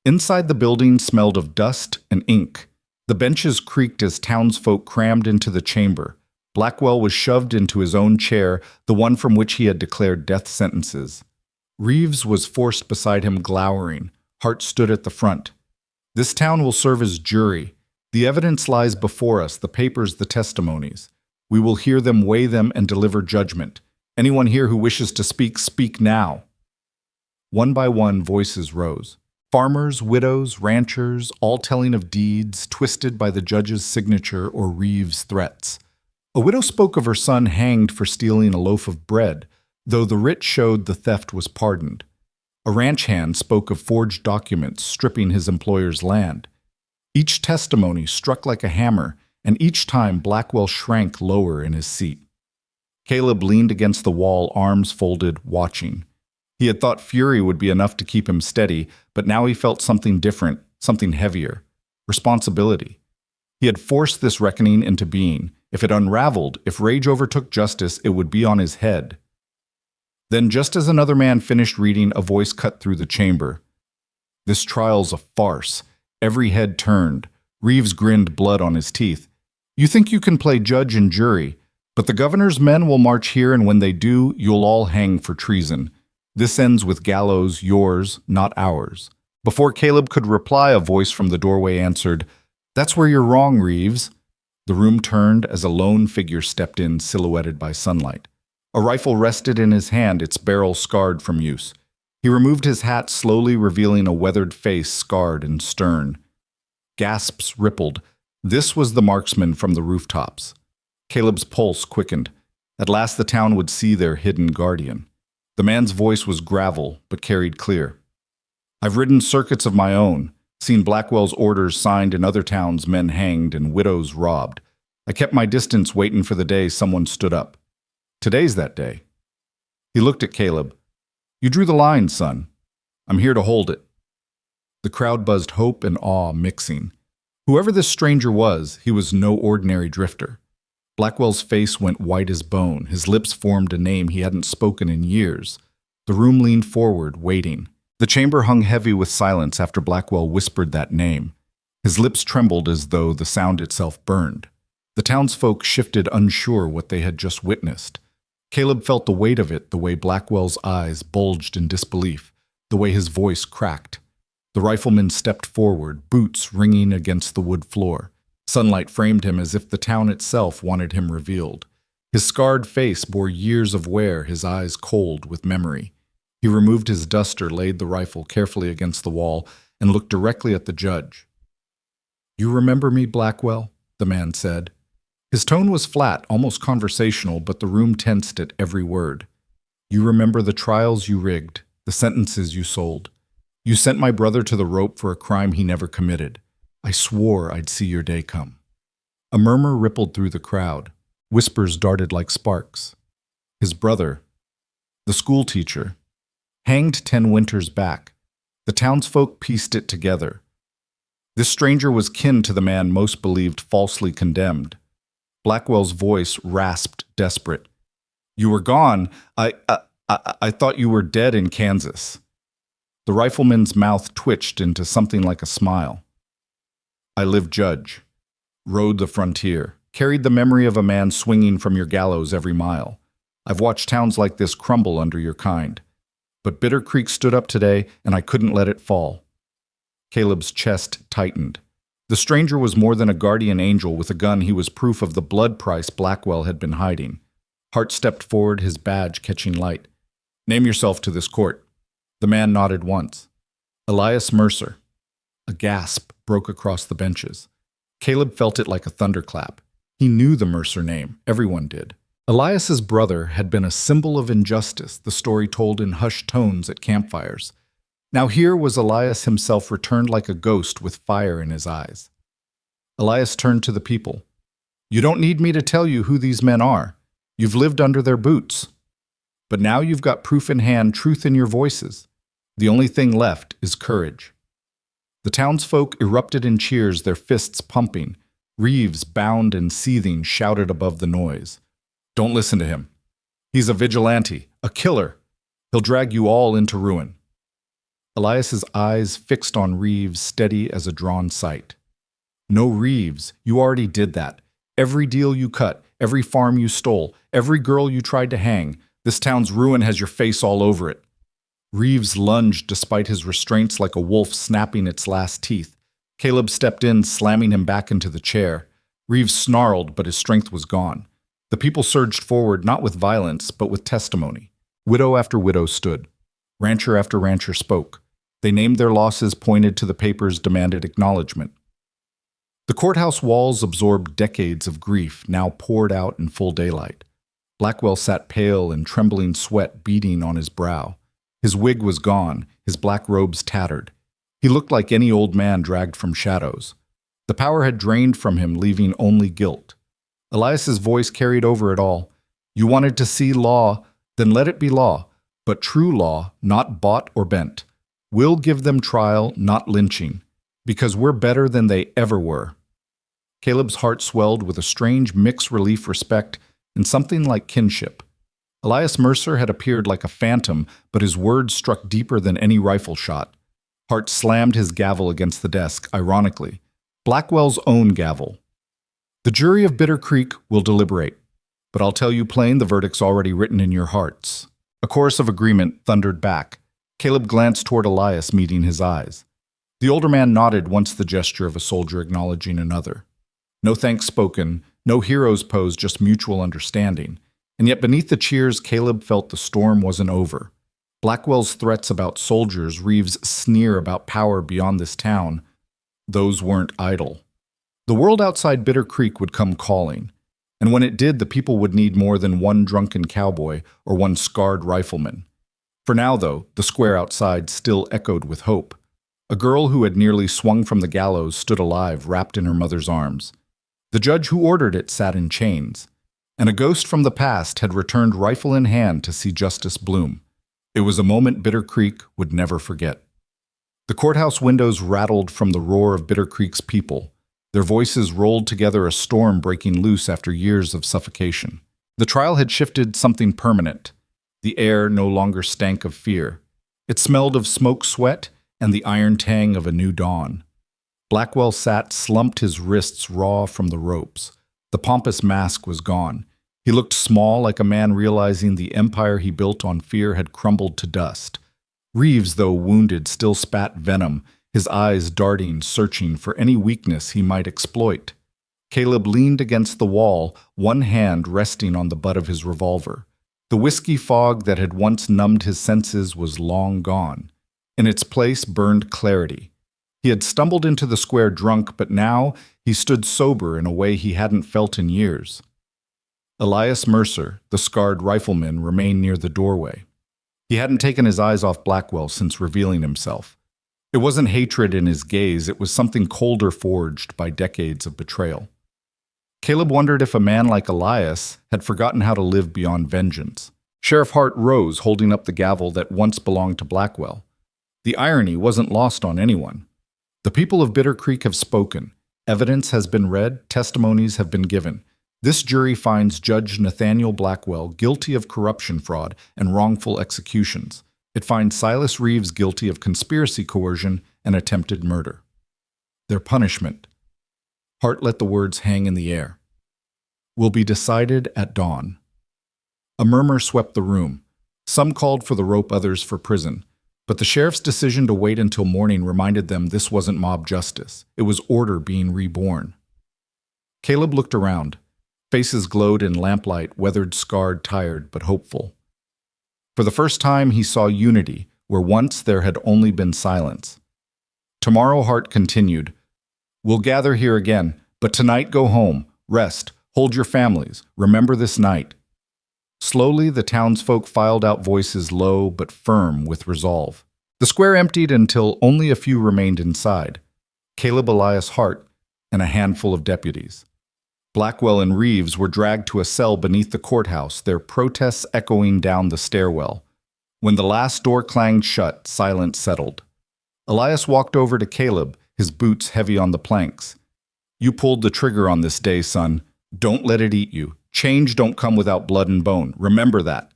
Inside the building smelled of dust and ink. The benches creaked as townsfolk crammed into the chamber. Blackwell was shoved into his own chair, the one from which he had declared death sentences. Reeves was forced beside him, glowering. Hart stood at the front. "This town will serve as jury. The evidence lies before us, the papers, the testimonies. We will hear them, weigh them, and deliver judgment. Anyone here who wishes to speak, speak now." One by one, voices rose. Farmers, widows, ranchers, all telling of deeds twisted by the judge's signature or Reeves' threats. A widow spoke of her son hanged for stealing a loaf of bread, though the writ showed the theft was pardoned. A ranch hand spoke of forged documents stripping his employer's land. Each testimony struck like a hammer, and each time Blackwell shrank lower in his seat. Caleb leaned against the wall, arms folded, watching. He had thought fury would be enough to keep him steady, but now he felt something different, something heavier. Responsibility. He had forced this reckoning into being. If it unraveled, if rage overtook justice, it would be on his head. Then, just as another man finished reading, a voice cut through the chamber. "This trial's a farce." Every head turned. Reeves grinned, blood on his teeth. "You think you can play judge and jury, but the governor's men will march here, and when they do, you'll all hang for treason. This ends with gallows, yours, not ours." Before Caleb could reply, a voice from the doorway answered, "That's where you're wrong, Reeves." The room turned as a lone figure stepped in, silhouetted by sunlight. A rifle rested in his hand, its barrel scarred from use. He removed his hat, slowly revealing a weathered face, scarred and stern. Gasps rippled. This was the marksman from the rooftops. Caleb's pulse quickened. At last the town would see their hidden guardian. The man's voice was gravel, but carried clear. I've ridden circuits of my own, seen Blackwell's orders signed in other towns, men hanged and widows robbed. I kept my distance waiting for the day someone stood up. Today's that day. He looked at Caleb. You drew the line, son. I'm here to hold it. The crowd buzzed hope and awe mixing. Whoever this stranger was, he was no ordinary drifter. Blackwell's face went white as bone. His lips formed a name he hadn't spoken in years. The room leaned forward, waiting. The chamber hung heavy with silence after Blackwell whispered that name. His lips trembled as though the sound itself burned. The townsfolk shifted, unsure what they had just witnessed. Caleb felt the weight of it, the way Blackwell's eyes bulged in disbelief, the way his voice cracked. The rifleman stepped forward, boots ringing against the wood floor. Sunlight framed him as if the town itself wanted him revealed. His scarred face bore years of wear, his eyes cold with memory. He removed his duster, laid the rifle carefully against the wall, and looked directly at the judge. You remember me, Blackwell? The man said. His tone was flat, almost conversational, but the room tensed at every word. You remember the trials you rigged, the sentences you sold. You sent my brother to the rope for a crime he never committed. I swore I'd see your day come. A murmur rippled through the crowd. Whispers darted like sparks. His brother, the school teacher, hanged 10 winters back. The townsfolk pieced it together. This stranger was kin to the man most believed falsely condemned. Blackwell's voice rasped, desperate. You were gone. I thought you were dead in Kansas. The rifleman's mouth twitched into something like a smile. I lived judge, rode the frontier, carried the memory of a man swinging from your gallows every mile. I've watched towns like this crumble under your kind. But Bitter Creek stood up today, and I couldn't let it fall. Caleb's chest tightened. The stranger was more than a guardian angel. With a gun, he was proof of the blood price Blackwell had been hiding. Hart stepped forward, his badge catching light. Name yourself to this court. The man nodded once. Elias Mercer. A gasp broke across the benches. Caleb felt it like a thunderclap. He knew the Mercer name. Everyone did. Elias's brother had been a symbol of injustice, the story told in hushed tones at campfires. Now here was Elias himself, returned like a ghost with fire in his eyes. Elias turned to the people. You don't need me to tell you who these men are. You've lived under their boots. But now you've got proof in hand, truth in your voices. The only thing left is courage. The townsfolk erupted in cheers, their fists pumping. Reeves, bound and seething, shouted above the noise. Don't listen to him. He's a vigilante, a killer. He'll drag you all into ruin. Elias's eyes fixed on Reeves, steady as a drawn sight. No, Reeves, you already did that. Every deal you cut, every farm you stole, every girl you tried to hang, this town's ruin has your face all over it. Reeves lunged despite his restraints like a wolf snapping its last teeth. Caleb stepped in, slamming him back into the chair. Reeves snarled, but his strength was gone. The people surged forward, not with violence, but with testimony. Widow after widow stood. Rancher after rancher spoke. They named their losses, pointed to the papers, demanded acknowledgement. The courthouse walls absorbed decades of grief, now poured out in full daylight. Blackwell sat pale and trembling, sweat beading on his brow. His wig was gone, his black robes tattered. He looked like any old man dragged from shadows. The power had drained from him, leaving only guilt. Elias's voice carried over it all. You wanted to see law, then let it be law, but true law, not bought or bent. We'll give them trial, not lynching, because we're better than they ever were. Caleb's heart swelled with a strange mixed relief, respect, and something like kinship. Elias Mercer had appeared like a phantom, but his words struck deeper than any rifle shot. Hart slammed his gavel against the desk, ironically. Blackwell's own gavel. The jury of Bitter Creek will deliberate, but I'll tell you plain, the verdict's already written in your hearts. A chorus of agreement thundered back. Caleb glanced toward Elias, meeting his eyes. The older man nodded, once the gesture of a soldier acknowledging another. No thanks spoken, no hero's pose, just mutual understanding. And yet beneath the cheers, Caleb felt the storm wasn't over. Blackwell's threats about soldiers, Reeves' sneer about power beyond this town, those weren't idle. The world outside Bitter Creek would come calling, and when it did, the people would need more than one drunken cowboy or one scarred rifleman. For now, though, the square outside still echoed with hope. A girl who had nearly swung from the gallows stood alive, wrapped in her mother's arms. The judge who ordered it sat in chains, and a ghost from the past had returned rifle in hand to see justice bloom. It was a moment Bitter Creek would never forget. The courthouse windows rattled from the roar of Bitter Creek's people. Their voices rolled together, a storm breaking loose after years of suffocation. The trial had shifted something permanent. The air no longer stank of fear. It smelled of smoke, sweat, and the iron tang of a new dawn. Blackwell sat, slumped, his wrists raw from the ropes. The pompous mask was gone. He looked small, like a man realizing the empire he built on fear had crumbled to dust. Reeves, though wounded, still spat venom, his eyes darting, searching for any weakness he might exploit. Caleb leaned against the wall, one hand resting on the butt of his revolver. The whiskey fog that had once numbed his senses was long gone. In its place burned clarity. He had stumbled into the square drunk, but now he stood sober in a way he hadn't felt in years. Elias Mercer, the scarred rifleman, remained near the doorway. He hadn't taken his eyes off Blackwell since revealing himself. It wasn't hatred in his gaze, it was something colder forged by decades of betrayal. Caleb wondered if a man like Elias had forgotten how to live beyond vengeance. Sheriff Hart rose, holding up the gavel that once belonged to Blackwell. The irony wasn't lost on anyone. The people of Bitter Creek have spoken. Evidence has been read, testimonies have been given. This jury finds Judge Nathaniel Blackwell guilty of corruption, fraud, and wrongful executions. It finds Silas Reeves guilty of conspiracy, coercion, and attempted murder. Their punishment, Hart let the words hang in the air, will be decided at dawn. A murmur swept the room. Some called for the rope, others for prison. But the sheriff's decision to wait until morning reminded them this wasn't mob justice. It was order being reborn. Caleb looked around. Faces glowed in lamplight, weathered, scarred, tired, but hopeful. For the first time, he saw unity where once there had only been silence. Tomorrow, Hart continued, we'll gather here again, but tonight go home, rest, hold your families, remember this night. Slowly, the townsfolk filed out, voices low but firm with resolve. The square emptied until only a few remained inside. Caleb, Elias, Hart, and a handful of deputies. Blackwell and Reeves were dragged to a cell beneath the courthouse, their protests echoing down the stairwell. When the last door clanged shut, silence settled. Elias walked over to Caleb, his boots heavy on the planks. You pulled the trigger on this day, son. Don't let it eat you. Change don't come without blood and bone. Remember that.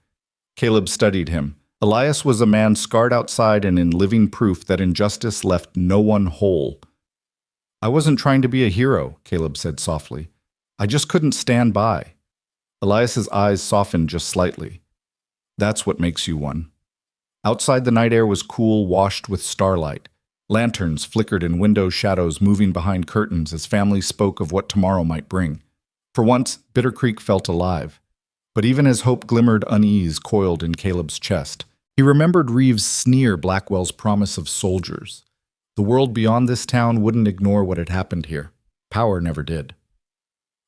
Caleb studied him. Elias was a man scarred outside and in living proof that injustice left no one whole. I wasn't trying to be a hero, Caleb said softly. I just couldn't stand by. Elias's eyes softened just slightly. That's what makes you one. Outside, the night air was cool, washed with starlight. Lanterns flickered in window shadows, moving behind curtains as families spoke of what tomorrow might bring. For once, Bitter Creek felt alive. But even as hope glimmered, unease coiled in Caleb's chest. He remembered Reeves' sneer, Blackwell's promise of soldiers. The world beyond this town wouldn't ignore what had happened here. Power never did.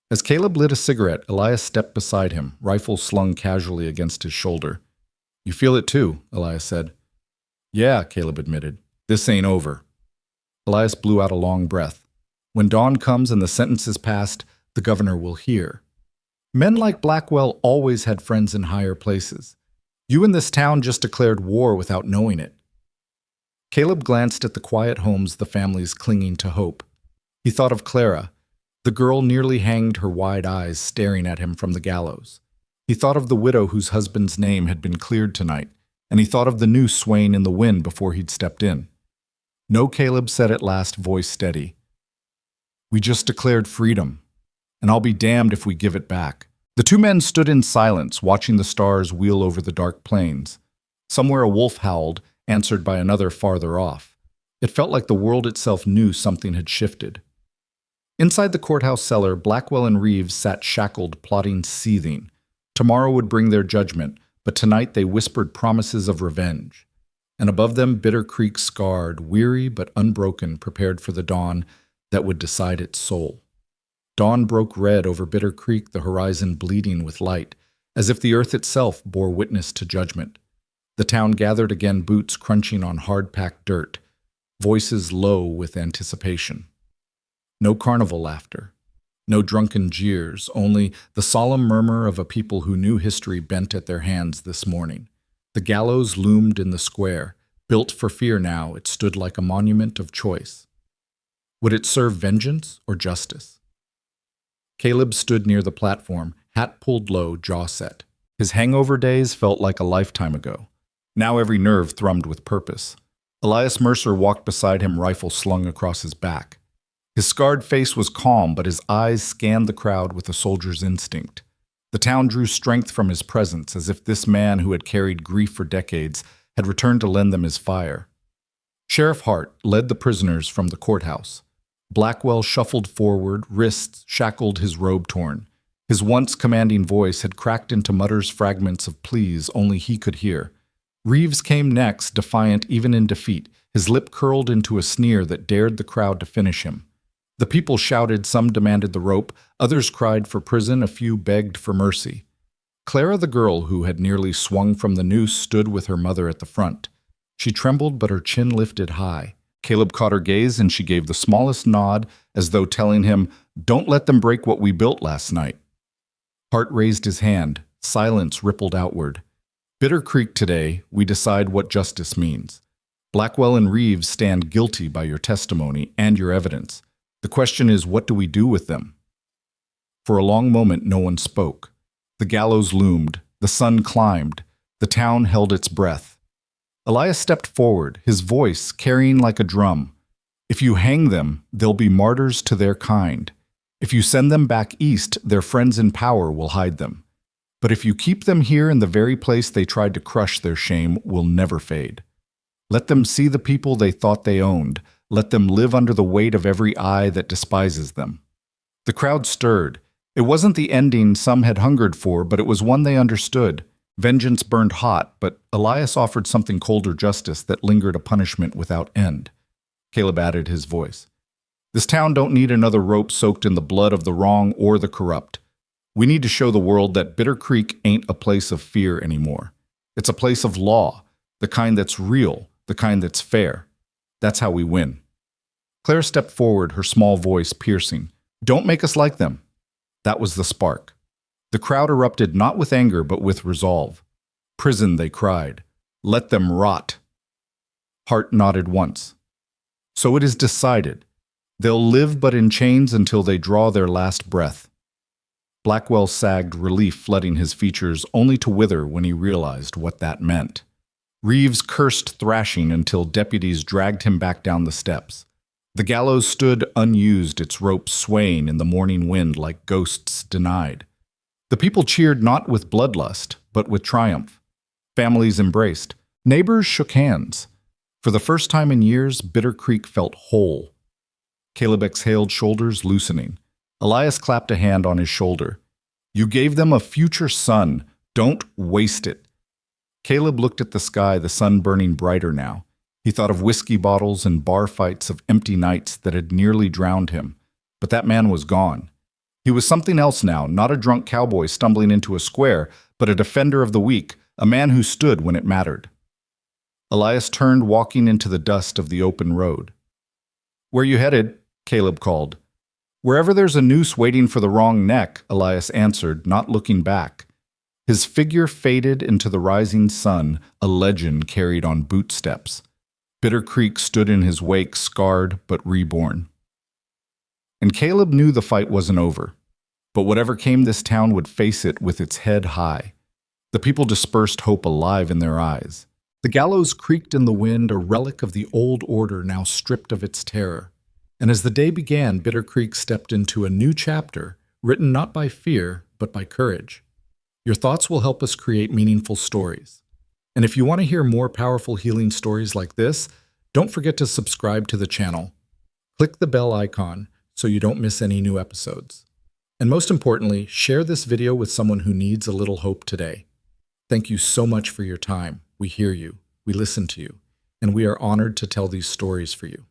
As Caleb lit a cigarette, Elias stepped beside him, rifle slung casually against his shoulder. You feel it too, Elias said. Yeah, Caleb admitted. This ain't over. Elias blew out a long breath. When dawn comes and the sentence is passed, the governor will hear. Men like Blackwell always had friends in higher places. You in this town just declared war without knowing it. Caleb glanced at the quiet homes, the families clinging to hope. He thought of Clara. The girl nearly hanged, her wide eyes staring at him from the gallows. He thought of the widow whose husband's name had been cleared tonight, and he thought of the noose swaying in the wind before he'd stepped in. No, Caleb said at last, voice steady. We just declared freedom, and I'll be damned if we give it back. The two men stood in silence, watching the stars wheel over the dark plains. Somewhere a wolf howled, answered by another farther off. It felt like the world itself knew something had shifted. Inside the courthouse cellar, Blackwell and Reeves sat shackled, plotting, seething. Tomorrow would bring their judgment, but tonight they whispered promises of revenge. And above them, Bitter Creek scarred, weary but unbroken, prepared for the dawn that would decide its soul. Dawn broke red over Bitter Creek, the horizon bleeding with light, as if the earth itself bore witness to judgment. The town gathered again, boots crunching on hard-packed dirt, voices low with anticipation. No carnival laughter, no drunken jeers, only the solemn murmur of a people who knew history bent at their hands this morning. The gallows loomed in the square. Built for fear now, it stood like a monument of choice. Would it serve vengeance or justice? Caleb stood near the platform, hat pulled low, jaw set. His hangover days felt like a lifetime ago. Now every nerve thrummed with purpose. Elias Mercer walked beside him, rifle slung across his back. His scarred face was calm, but his eyes scanned the crowd with a soldier's instinct. The town drew strength from his presence, as if this man who had carried grief for decades had returned to lend them his fire. Sheriff Hart led the prisoners from the courthouse. Blackwell shuffled forward, wrists shackled, his robe torn. His once commanding voice had cracked into mutters, fragments of pleas only he could hear. Reeves came next, defiant even in defeat, his lip curled into a sneer that dared the crowd to finish him. The people shouted, some demanded the rope, others cried for prison, a few begged for mercy. Clara, the girl who had nearly swung from the noose, stood with her mother at the front. She trembled, but her chin lifted high. Caleb caught her gaze, and she gave the smallest nod, as though telling him, "Don't let them break what we built last night." Hart raised his hand. Silence rippled outward. Bitter Creek today, we decide what justice means. Blackwell and Reeves stand guilty by your testimony and your evidence. The question is, what do we do with them? For a long moment, no one spoke. The gallows loomed. The sun climbed. The town held its breath. Elias stepped forward, his voice carrying like a drum. If you hang them, they'll be martyrs to their kind. If you send them back east, their friends in power will hide them. But if you keep them here in the very place they tried to crush, their shame will never fade. Let them see the people they thought they owned. Let them live under the weight of every eye that despises them. The crowd stirred. It wasn't the ending some had hungered for, but it was one they understood. Vengeance burned hot, but Elias offered something colder, justice that lingered, a punishment without end. Caleb added his voice. This town don't need another rope soaked in the blood of the wrong or the corrupt. We need to show the world that Bitter Creek ain't a place of fear anymore. It's a place of law, the kind that's real, the kind that's fair. That's how we win. Claire stepped forward, her small voice piercing. Don't make us like them. That was the spark. The crowd erupted not with anger, but with resolve. Prison, they cried. Let them rot. Hart nodded once. So it is decided. They'll live but in chains until they draw their last breath. Blackwell sagged, relief flooding his features, only to wither when he realized what that meant. Reeves cursed, thrashing, until deputies dragged him back down the steps. The gallows stood unused, its ropes swaying in the morning wind like ghosts denied. The people cheered not with bloodlust, but with triumph. Families embraced. Neighbors shook hands. For the first time in years, Bitter Creek felt whole. Caleb exhaled, shoulders loosening. Elias clapped a hand on his shoulder. You gave them a future son. Don't waste it. Caleb looked at the sky, the sun burning brighter now. He thought of whiskey bottles and bar fights, of empty nights that had nearly drowned him. But that man was gone. He was something else now, not a drunk cowboy stumbling into a square, but a defender of the weak, a man who stood when it mattered. Elias turned, walking into the dust of the open road. Where you headed? Caleb called. Wherever there's a noose waiting for the wrong neck, Elias answered, not looking back. His figure faded into the rising sun, a legend carried on boot steps. Bitter Creek stood in his wake, scarred but reborn. And Caleb knew the fight wasn't over. But whatever came, this town would face it with its head high. The people dispersed, hope alive in their eyes. The gallows creaked in the wind, a relic of the old order now stripped of its terror. And as the day began, Bitter Creek stepped into a new chapter, written not by fear, but by courage. Your thoughts will help us create meaningful stories. And if you want to hear more powerful healing stories like this, don't forget to subscribe to the channel. Click the bell icon so you don't miss any new episodes. And most importantly, share this video with someone who needs a little hope today. Thank you so much for your time. We hear you, we listen to you, and we are honored to tell these stories for you.